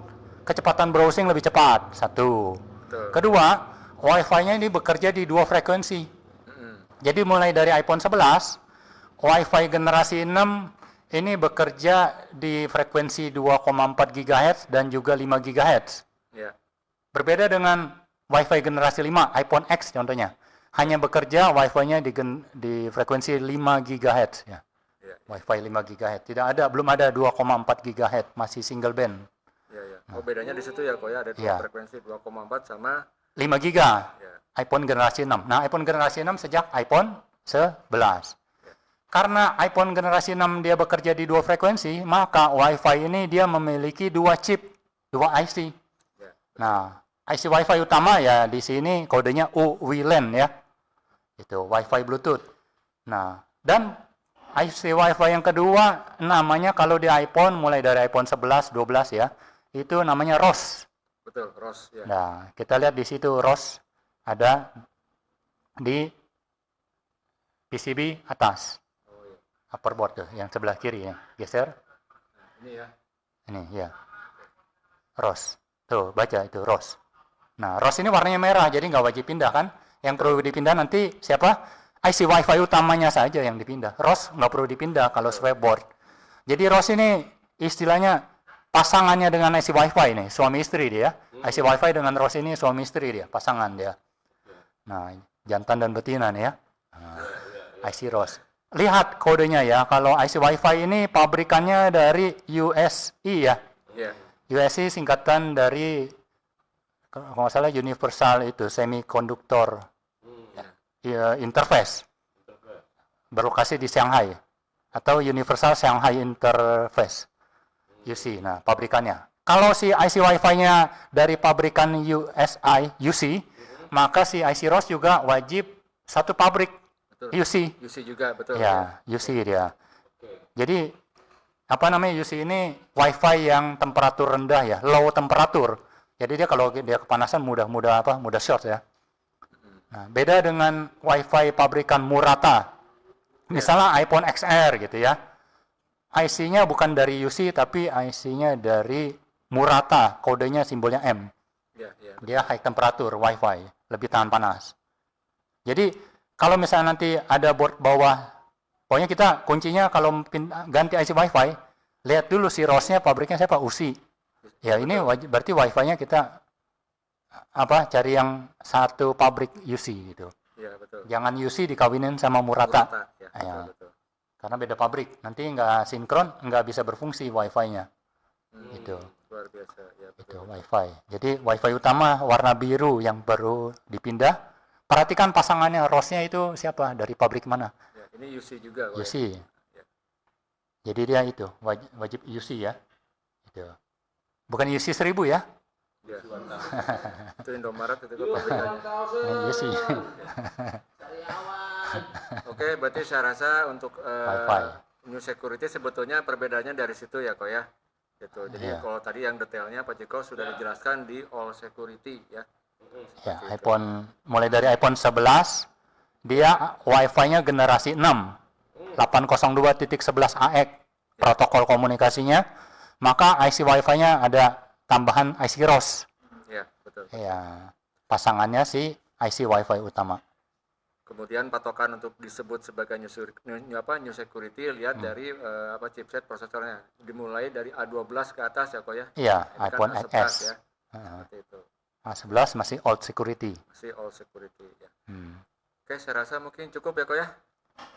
kecepatan browsing lebih cepat. Satu.
Betul.
Kedua, Wi-Fi-nya ini bekerja di dua frekuensi. Jadi mulai dari iPhone 11, Wi-Fi generasi 6 ini bekerja di frekuensi 2,4 GHz dan juga 5 GHz.
Ya.
Berbeda dengan Wi-Fi generasi 5, iPhone X contohnya. Hanya bekerja Wi-Fi-nya di frekuensi 5 GHz ya.
Ya.
Wi-Fi 5 GHz. Belum ada 2,4 GHz, masih single band.
Ya, ya. Oh bedanya di situ ya kok ya, ada dua
Ya.
frekuensi 2,4 sama
5 giga.
ya.
iPhone generasi 6. Nah, iPhone generasi 6 sejak iPhone 11. Karena iPhone generasi 6 dia bekerja di dua frekuensi, maka Wi-Fi ini dia memiliki dua chip, dua IC.
Ya.
Nah, IC Wi-Fi utama ya di sini kodenya UWLAN ya. Itu Wi-Fi Bluetooth. Nah, dan IC Wi-Fi yang kedua namanya kalau di iPhone mulai dari iPhone 11, 12 ya, itu namanya ROS.
Betul, ROS ya.
Nah, kita lihat di situ ROS ada di PCB atas.
Oh iya.
Upper board tuh, yang sebelah kiri ya. Geser.
Ini ya.
Ini ya. ROS. Tuh, baca itu ROS. Nah, ROS ini warnanya merah, jadi nggak wajib pindah kan? Yang perlu dipindah nanti siapa? IC Wi-Fi utamanya saja yang dipindah. ROS nggak perlu dipindah kalau switchboard. Jadi ROS ini istilahnya pasangannya dengan IC Wi-Fi nih, suami istri dia. IC Wi-Fi dengan ROS ini suami istri dia, pasangan dia. Nah, jantan dan betina nih ya. Nah, IC ROS. Lihat kodenya ya, kalau IC Wi-Fi ini pabrikannya dari USI ya.
Iya.
USI singkatan dari kalau nggak salah Universal itu Semiconductor Interface, berlokasi di Shanghai atau Universal Shanghai Interface UC. Nah, pabrikannya. Kalau si IC Wi-Fi-nya dari pabrikan UC, maka si IC ROS juga wajib satu pabrik
Betul.
UC.
UC juga betul.
Ya, UC dia. Jadi apa namanya UC ini Wi-Fi yang temperatur rendah ya, low temperatur. Jadi dia kalau dia kepanasan mudah short ya. Nah, beda dengan Wi-Fi pabrikan Murata. Misalnya iPhone XR gitu ya. IC-nya bukan dari UC tapi IC-nya dari Murata, kodenya simbolnya M.
Iya, iya.
Dia high temperatur Wi-Fi, lebih tahan panas. Jadi kalau misalnya nanti ada board bawah Pokoknya kita kuncinya kalau ganti IC Wi-Fi, lihat dulu si ROS-nya pabriknya siapa, USI. Ya ini berarti Wi-Fi-nya kita cari yang satu pabrik UC gitu.
Iya, betul.
Jangan UC dikawinin sama Murata.
Ya,
Ya.
betul.
Karena beda pabrik. Nanti nggak sinkron, nggak bisa berfungsi Wi-Fi-nya. Gitu.
Luar biasa. Ya,
Itu
betul.
Wi-Fi. Jadi Wi-Fi utama warna biru yang baru dipindah. Perhatikan pasangannya, ROS-nya itu siapa, dari pabrik mana?
Ya, ini UC juga.
UC.
Ya.
Jadi dia itu wajib UC ya. Itu. Bukan UC 1000 ya.
Ya. Itu Indomaret itu pabrikannya.
Ini UC.
Oke, berarti saya rasa untuk
Wi-Fi.
new security sebetulnya perbedaannya dari situ ya kok ya. Gitu. Jadi
Iya.
kalau tadi yang detailnya Pak Ciko sudah dijelaskan di all security ya.
Ya, iPhone mulai dari iPhone 11 dia Wi-Fi-nya generasi 6 802.11 AX protokol komunikasinya, maka IC Wi-Fi-nya ada tambahan IC ROS.
Ya, betul.
Ya, pasangannya si IC Wi-Fi utama.
Kemudian patokan untuk disebut sebagai new security lihat dari chipset prosesornya. Dimulai dari A12 ke atas ya kok ya.
Iya,
Ini kan
iPhone
A11
XS.
ya. Seperti itu.
A11 masih old security.
Masih all security ya.
Hmm.
Oke, saya rasa mungkin cukup ya kok ya.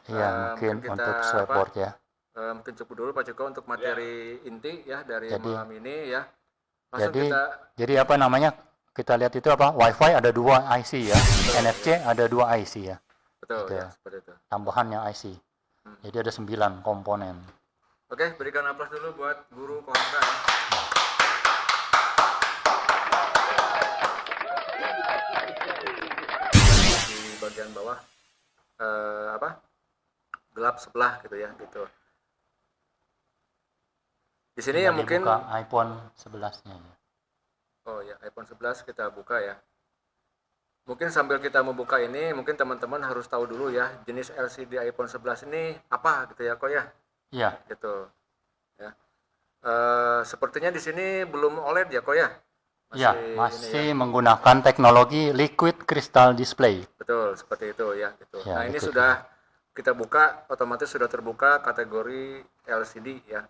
Iya, mungkin
mungkin kita,
untuk support ya.
Mungkin cukup dulu Pak Ciko untuk materi inti ya dari
Jadi-
malam ini ya. Langsung
Jadi
kita
jadi apa namanya? Kita lihat itu apa? Wi-Fi ada 2 IC ya. NFC ada 2 IC ya.
betul
Gitu
ya,
ya.
seperti itu.
Tambahannya IC. Jadi ada 9 komponen.
Oke, berikan aplaus dulu buat guru Kohanka ya. Di bagian bawah gelap sebelah gitu ya, gitu. Di sini yang mungkin
dibuka iPhone 11-nya ya.
oh ya, iPhone 11 kita buka ya. Mungkin sambil kita membuka ini, mungkin teman-teman harus tahu dulu ya, jenis LCD iPhone 11 ini apa gitu ya kok ya,
Iya,
gitu. Ya. Sepertinya di sini belum OLED ya kok ya.
iya,
ini
masih
ya.
menggunakan teknologi liquid crystal display.
Betul, seperti itu ya. Gitu.
Ya,
Nah ini
liquid.
sudah kita buka, otomatis sudah terbuka kategori LCD ya.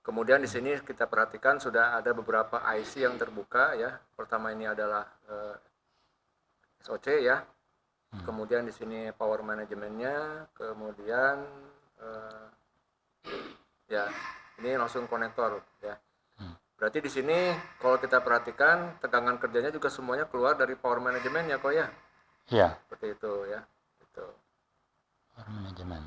Kemudian di sini kita perhatikan sudah ada beberapa IC yang terbuka ya. Pertama ini adalah SoC ya. Kemudian di sini power manajemennya, kemudian ya ini langsung konektor ya. Berarti di sini kalau kita perhatikan tegangan kerjanya juga semuanya keluar dari power manajemen ya kok ya.
Iya,
Seperti itu ya. Gitu.
manajemen.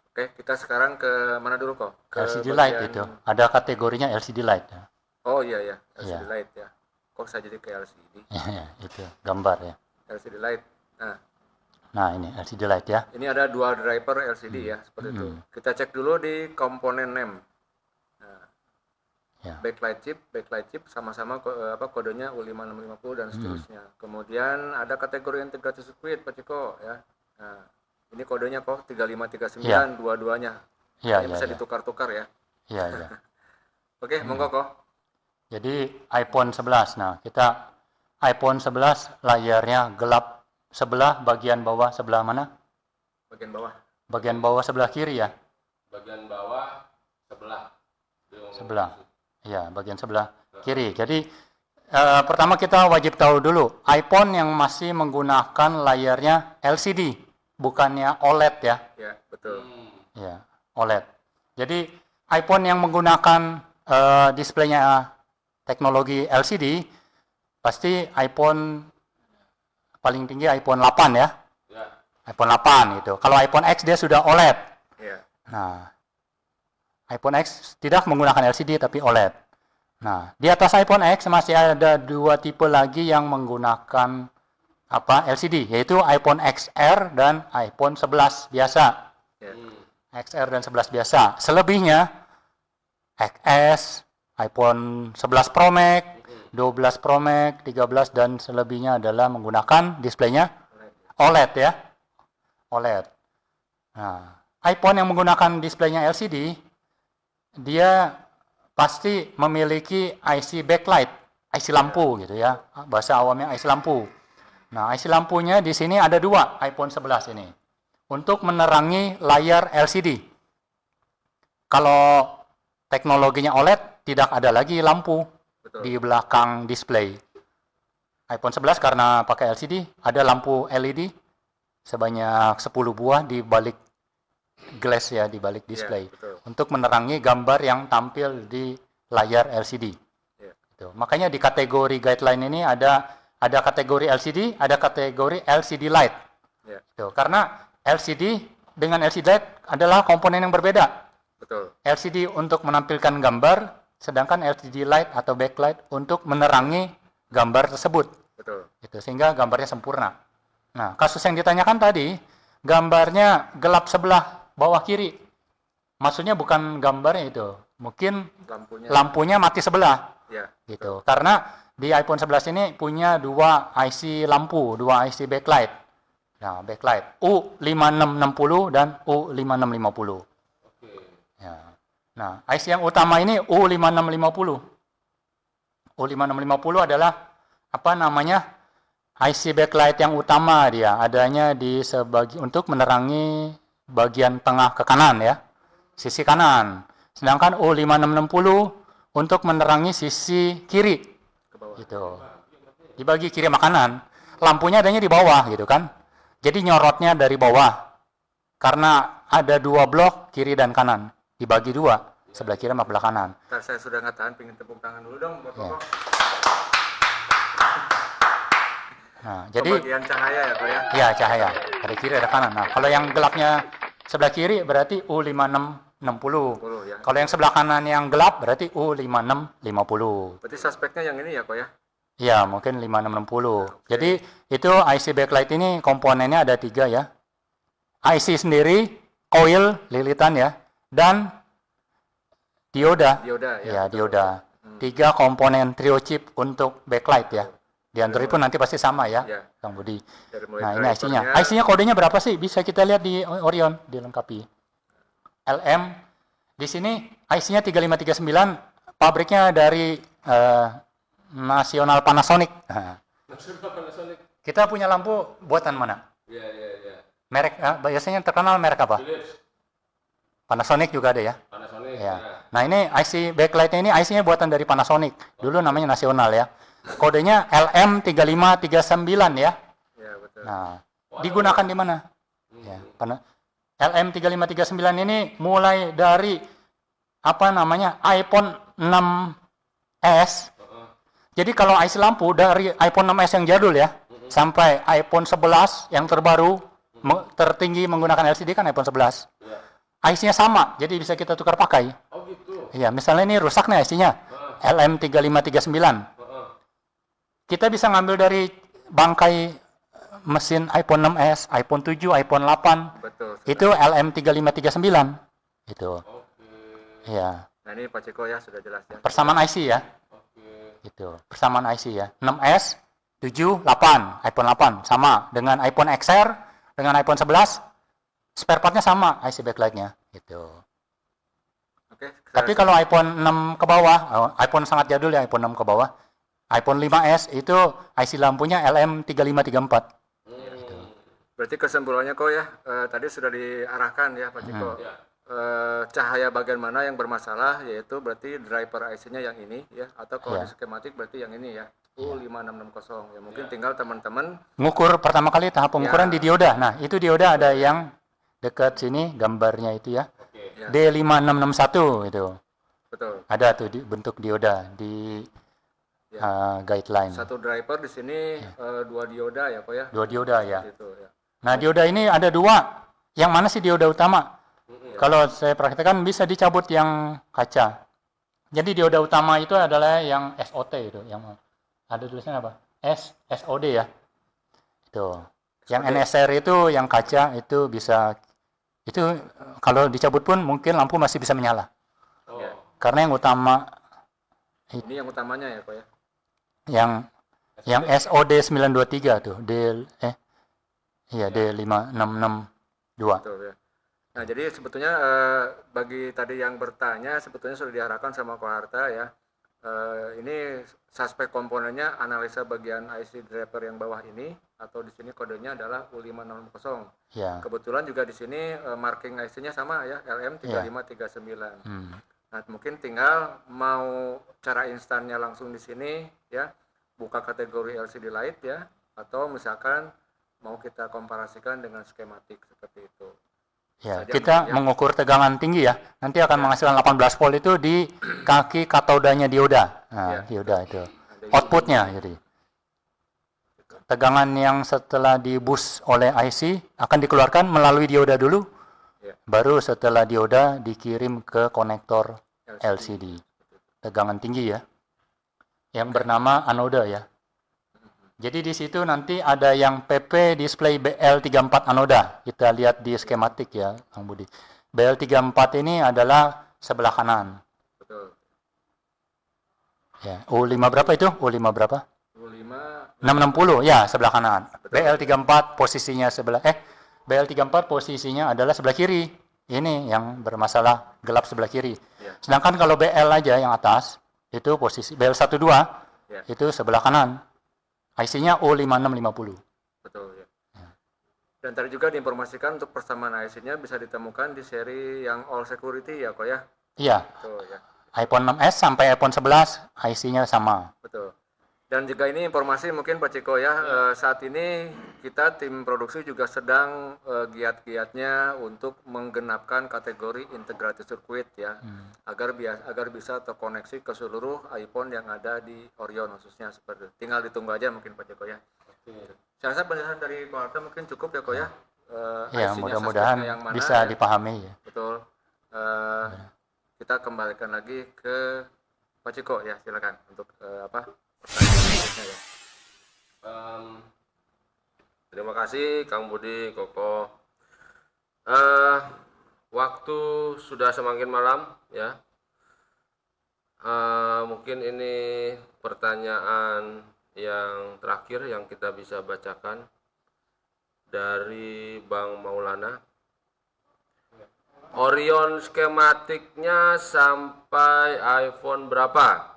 Oke, kita sekarang ke mana dulu kok? Ke
LCD light
bagian-
itu. Ada kategorinya LCD light ya.
Oh iya ya, LCD
Iya.
light ya. Kok saya jadi ke LCD?
Itu gambar ya.
LCD light. Nah,
Nah, ini LCD light ya.
ini ada dua driver LCD ya, seperti itu. Kita cek dulu di komponen name. Nah,
Ya.
backlight chip sama-sama kodenya U5650 dan seterusnya. Kemudian ada kategori integrated circuit Pak Ciko ya. Nah, ini kodenya kok 3539 dua-duanya.
Iya,
Ini
iya,
bisa
iya.
ditukar-tukar ya.
Iya, iya.
Oke, monggo kok.
Jadi iPhone 11. Nah, kita iPhone 11 layarnya gelap sebelah bagian bawah sebelah mana?
Bagian bawah.
Bagian bawah sebelah kiri ya.
Bagian bawah sebelah.
Sebelah. Iya, bagian sebelah kiri. Jadi pertama kita wajib tahu dulu iPhone yang masih menggunakan layarnya LCD, bukannya OLED ya.
Ya, betul.
Ya, OLED. Jadi iPhone yang menggunakan displaynya teknologi LCD pasti iPhone paling tinggi iPhone 8 ya.
Ya.
iPhone 8 gitu. Kalau iPhone X dia sudah OLED.
Ya.
Nah, iPhone X tidak menggunakan LCD tapi OLED. Nah, di atas iPhone X masih ada 2 tipe lagi yang menggunakan LCD, yaitu iPhone XR dan iPhone 11 biasa.
Ya.
XR dan 11 biasa. Selebihnya XS, iPhone 11 Pro Max, 12 Pro Max, 13 dan selebihnya adalah menggunakan displaynya OLED ya. OLED. Nah, iPhone yang menggunakan displaynya LCD dia pasti memiliki IC backlight, IC lampu gitu ya. Bahasa awamnya IC lampu. Nah, IC lampunya di sini ada 2 iPhone 11 ini. untuk menerangi layar LCD. Kalau teknologinya OLED, tidak ada lagi lampu
Betul.
di belakang display. iPhone 11 karena pakai LCD, ada lampu LED sebanyak 10 buah di balik glass ya, di balik display.
betul.
Untuk menerangi gambar yang tampil di layar LCD.
Ya.
Gitu. Makanya di kategori guideline ini ada kategori LCD, ada kategori LCD light.
Ya.
Gitu. Karena LCD dengan LCD light adalah komponen yang berbeda.
Betul.
LCD untuk menampilkan gambar, sedangkan LCD light atau backlight untuk menerangi gambar tersebut.
Betul.
Gitu, sehingga gambarnya sempurna. Nah, kasus yang ditanyakan tadi, gambarnya gelap sebelah bawah kiri. Maksudnya bukan gambarnya itu, mungkin lampunya mati sebelah.
Ya.
Gitu. Karena di iPhone 11 ini punya dua IC lampu, dua IC backlight. Nah, backlight U5660 dan U5650. Ya. Nah, IC yang utama ini U5650. U5650 adalah apa namanya? IC backlight yang utama dia, adanya di untuk menerangi bagian tengah ke kanan ya. Sisi kanan. Sedangkan U5660 untuk menerangi sisi kiri. Gitu. Dibagi kiri sama kanan. Lampunya adanya di bawah gitu kan. Jadi nyorotnya dari bawah. Karena ada dua blok kiri dan kanan. Dibagi dua, sebelah kiri sama sebelah kanan.
Ntar saya sudah nggak tahan, pengen tepuk tangan dulu dong buat Koko.
Nah, jadi
Pembagian cahaya ya, Pak ya?
ya cahaya. Ada kiri ada kanan. Nah, kalau yang gelapnya sebelah kiri berarti U5660.
Ya.
Kalau yang sebelah kanan yang gelap berarti U5650.
Berarti suspeknya yang ini ya, Kok ya?
Ya, mungkin 5660. Jadi itu IC backlight ini komponennya ada 3 ya. IC sendiri, coil, lilitan ya, dan dioda.
Dioda ya.
Ya, dioda. 3 komponen trio chip untuk backlight ya. Di Android pun nanti pasti sama ya,
Ya.
Kang Budi.
Dari mulai
Nah, ini IC-nya.
drivernya,
IC-nya kodenya berapa sih? Bisa kita lihat di Orion, dilengkapi. LM. Di sini IC-nya 3539, pabriknya dari Nasional Panasonic. Kita punya lampu buatan mana? Merek biasanya terkenal merek apa? Panasonic juga ada ya. Ya. Nah, ini IC backlight-nya ini IC-nya buatan dari Panasonic. Dulu namanya Nasional ya. Kodenya LM3539 ya.
Ya, betul.
Nah, digunakan di mana? Ya, LM3539 ini mulai dari apa namanya? iPhone 6s. Jadi kalau IC lampu dari iPhone 6s yang jadul ya, sampai iPhone 11 yang terbaru tertinggi menggunakan LCD kan iPhone 11. IC-nya sama, jadi bisa kita tukar pakai. Oh gitu. Iya, misalnya ini rusak nih IC-nya. LM3539. Kita bisa ngambil dari bangkai mesin iPhone 6s, iPhone 7, iPhone 8.
Betul.
Itu LM3539. Itu. Iya.
Nah, ini Pak Ciko ya sudah jelas ya.
Persamaan IC ya. Itu. Persamaan IC ya. 6s, 7, 8, iPhone 8 sama dengan iPhone XR, dengan iPhone 11 spare part-nya sama IC backlight-nya gitu.
Oke.
Tapi kalau iPhone 6 ke bawah, iPhone sangat jadul ya, iPhone 6 ke bawah. iPhone 5s itu IC lampunya LM3534.
Berarti kesimpulannya kok ya, tadi sudah diarahkan ya Pak Ciko. Cahaya bagian mana yang bermasalah, yaitu berarti driver IC-nya yang ini ya, atau kalau di skematik berarti yang ini ya, U5660. Ya mungkin tinggal teman-teman
Ngukur pertama kali tahap pengukuran di dioda. Nah, itu dioda ada yang dekat sini gambarnya itu ya. D5661 itu.
betul.
Ada tuh bentuk dioda di guideline.
Satu driver di sini 2 dioda ya Pak ya.
2 dioda ya.
Gitu, ya.
Nah, dioda ini ada 2. Yang mana sih dioda utama? Kalau saya praktekkan bisa dicabut yang kaca. Jadi dioda utama itu adalah yang SOT itu, yang ada tulisannya apa? SOD ya. Itu. Yang NSR itu yang kaca itu bisa itu kalau dicabut pun mungkin lampu masih bisa menyala. Karena yang utama
Ini yang utamanya ya Pak ya.
yang SOD 923 tuh, D5662.
Betul ya. Nah, jadi sebetulnya bagi tadi yang bertanya sebetulnya sudah diarahkan sama Ko Harta ya. Ini suspek komponennya analisa bagian IC driver yang bawah ini, atau di sini kodenya adalah U560.
Ya.
Kebetulan juga di sini marking IC-nya sama ya, LM3539. Nah, mungkin tinggal mau cara instannya langsung di sini ya, buka kategori LCD light ya, atau misalkan mau kita komparasikan dengan skematik seperti itu.
Ya,
Saja
kita
mungkin ya.
mengukur tegangan tinggi ya. Nanti akan menghasilkan 18 volt itu di kaki katodanya dioda. Nah, dioda itu. Outputnya jadi. Tegangan yang setelah dibus oleh IC akan dikeluarkan melalui dioda dulu.
Ya.
Baru setelah dioda dikirim ke konektor LCD. Tegangan tinggi ya. Yang bernama anoda ya. Jadi di situ nanti ada yang PP display BL34 anoda. Kita lihat di skematik ya, Kang Budi. BL34 ini adalah sebelah kanan.
Betul.
Ya, U5 berapa itu? U5 berapa?
U5
660 ya, sebelah kanan. BL34 posisinya BL34 posisinya adalah sebelah kiri. Ini yang bermasalah gelap sebelah kiri.
Ya.
Sedangkan kalau BL aja yang atas itu posisi BL12
Ya.
itu sebelah kanan. IC-nya U5650.
Betul ya. Dan tadi juga diinformasikan untuk persamaan IC-nya bisa ditemukan di seri yang all security ya kok ya.
Iya,
Betul ya.
iPhone 6s sampai iPhone 11 IC-nya sama.
Betul. Dan juga ini informasi mungkin Pak Ciko ya, saat ini kita tim produksi juga sedang giat-giatnya untuk menggenapkan kategori integrated circuit ya, agar bisa terkoneksi ke seluruh iPhone yang ada di Orion khususnya seperti itu. Tinggal ditunggu aja mungkin Pak Ciko ya. Saya rasa penjelasan dari Pak Arta mungkin cukup ya kok ya.
Ya,
IC-nya
mudah-mudahan
suspeknya yang mana,
bisa
ya.
dipahami ya.
Betul. Kita kembalikan lagi ke Pak Ciko ya, silakan untuk pertanyaan berikutnya ya.
Terima kasih Kang Budi, Koko. Waktu sudah semakin malam ya. Mungkin ini pertanyaan yang terakhir yang kita bisa bacakan dari Bang Maulana. Orion skematiknya sampai iPhone berapa?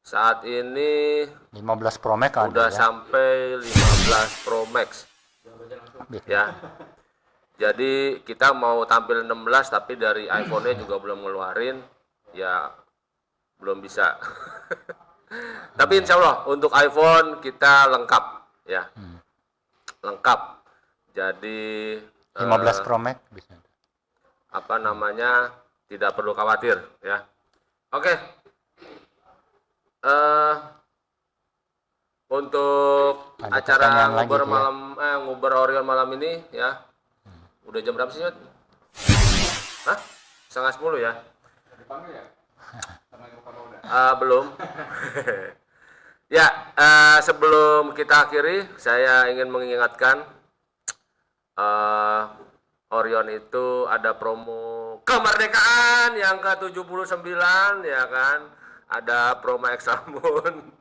Saat ini
15 Pro Max ada
udah
ya.
sampai 15 Pro Max ya. Jadi kita mau tampil 16 tapi dari iPhone-nya juga belum ngeluarin ya, belum bisa. Tapi insya Allah untuk iPhone kita lengkap ya, lengkap. Jadi
15 Pro Max bisa.
apa namanya, tidak perlu khawatir ya. Oke. Untuk
Ada
acara
pertanyaan lagi,
nguber
ya?
malam nguber Orion malam ini ya, udah jam berapa sih, Yud? Hah? 9:30 ya? Belum. Ya, sebelum kita akhiri, saya ingin mengingatkan Orion itu ada promo kemerdekaan yang ke-79 ya kan. Ada promo Extra Moon.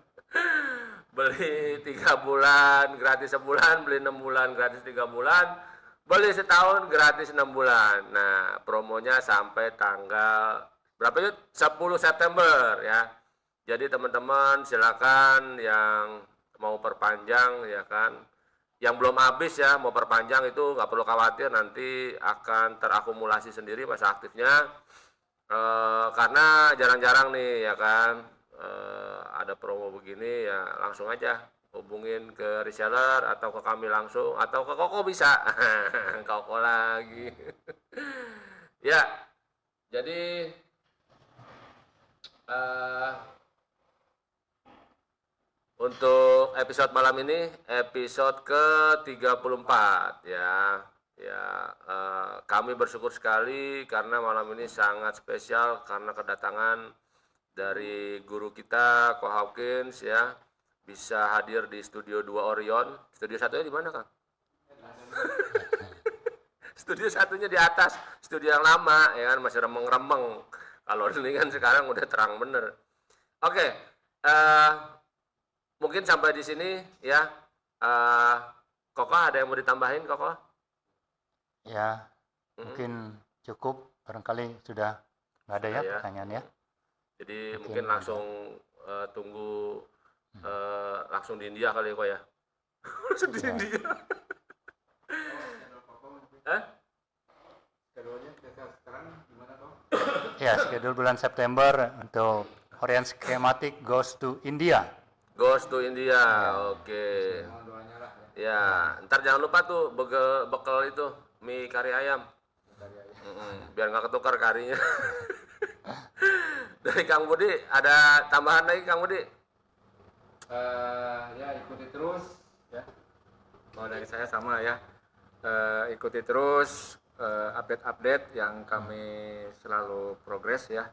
Beli 3 bulan gratis sebulan, beli 6 bulan gratis 3 bulan, beli setahun gratis 6 bulan. Nah, promonya sampai tanggal berapa itu? 10 September ya. Jadi teman-teman silakan yang mau perpanjang ya kan. Yang belum habis ya mau perpanjang itu nggak perlu khawatir, nanti akan terakumulasi sendiri masa aktifnya. Karena jarang-jarang nih ya kan ada promo begini, ya langsung aja hubungin ke reseller atau ke kami langsung atau ke Koko bisa. Koko lagi. Ya, jadi untuk episode malam ini episode ke-34 ya. Ya, kami bersyukur sekali karena malam ini sangat spesial karena kedatangan dari guru kita, Ko Hawkins ya, bisa hadir di Studio 2 Orion. Studio satunya di mana, Kang? Studio satunya di atas, studio yang lama ya kan, masih remeng-remeng. Kalau ini kan sekarang udah terang bener. Oke, mungkin sampai di sini ya. Koko ada yang mau ditambahin, Koko?
Ya, mungkin cukup, barangkali sudah nggak ada ya
Ya.
pertanyaan ya.
Jadi mungkin langsung tunggu langsung di India kali kok ya. Langsung di India.
Ya, schedule bulan September untuk Orient Schematic goes to India.
Goes to India, oke. Ya, ntar jangan lupa tuh bekal itu mie kari ayam. Biar nggak ketukar karinya. Dari Kang Budi ada tambahan lagi Kang Budi?
Ya ikuti terus ya. Kalau dari saya sama ya. Ikuti terus update-update yang kami selalu progres ya.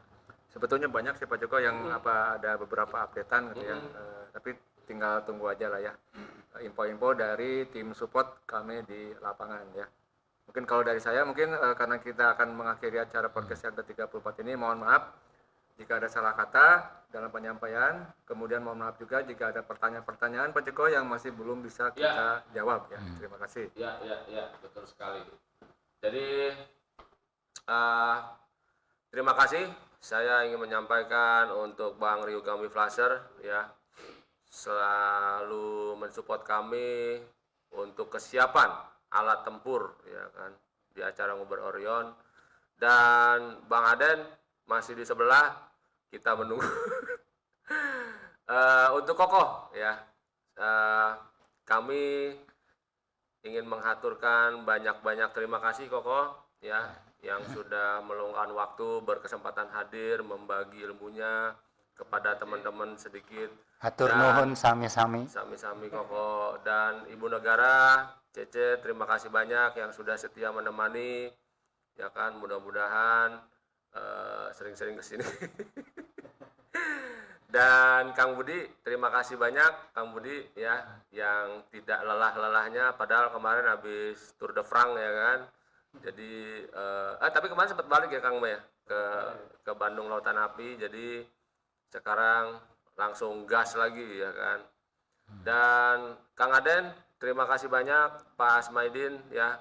Sebetulnya banyak sih Pak Joko yang ada beberapa updatean gitu ya. Tapi tinggal tunggu aja lah ya. Info-info dari tim support kami di lapangan ya. Mungkin kalau dari saya mungkin karena kita akan mengakhiri acara podcast yang ke-34 ini, mohon maaf jika ada salah kata dalam penyampaian. Kemudian mohon maaf juga jika ada pertanyaan-pertanyaan Pak Joko yang masih belum bisa kita jawab ya. Terima kasih.
Ya, betul sekali. Jadi terima kasih. Saya ingin menyampaikan untuk Bang Ryugami Flasher ya, selalu mensupport kami untuk kesiapan alat tempur ya kan di acara Nguber Orion, dan Bang Aden masih di sebelah, kita menunggu. Untuk Kokoh ya, kami ingin menghaturkan banyak-banyak terima kasih Kokoh ya, yang sudah meluangkan waktu, berkesempatan hadir, membagi ilmunya kepada teman-teman sedikit.
Hatur nuhun sami-sami.
Sami-sami Kokoh, dan Ibu Negara Cece, terima kasih banyak yang sudah setia menemani ya kan, mudah-mudahan sering-sering kesini. Dan Kang Budi, terima kasih banyak Kang Budi ya, yang tidak lelah-lelahnya padahal kemarin habis Tour de France ya kan. Jadi tapi kemarin sempat balik ya Kang ya ke Bandung Lautan Api, jadi sekarang langsung gas lagi ya kan. Dan Kang Aden, terima kasih banyak. Pak Asmaidin ya,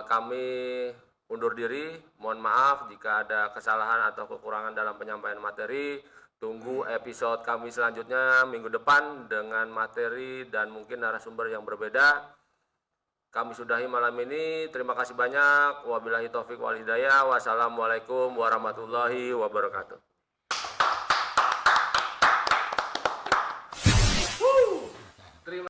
kami undur diri, mohon maaf jika ada kesalahan atau kekurangan dalam penyampaian materi. Tunggu episode kami selanjutnya minggu depan dengan materi dan mungkin narasumber yang berbeda. Kami sudahi malam ini. Terima kasih banyak. Wabillahi taufik wal hidayah. Wassalamualaikum warahmatullahi wabarakatuh.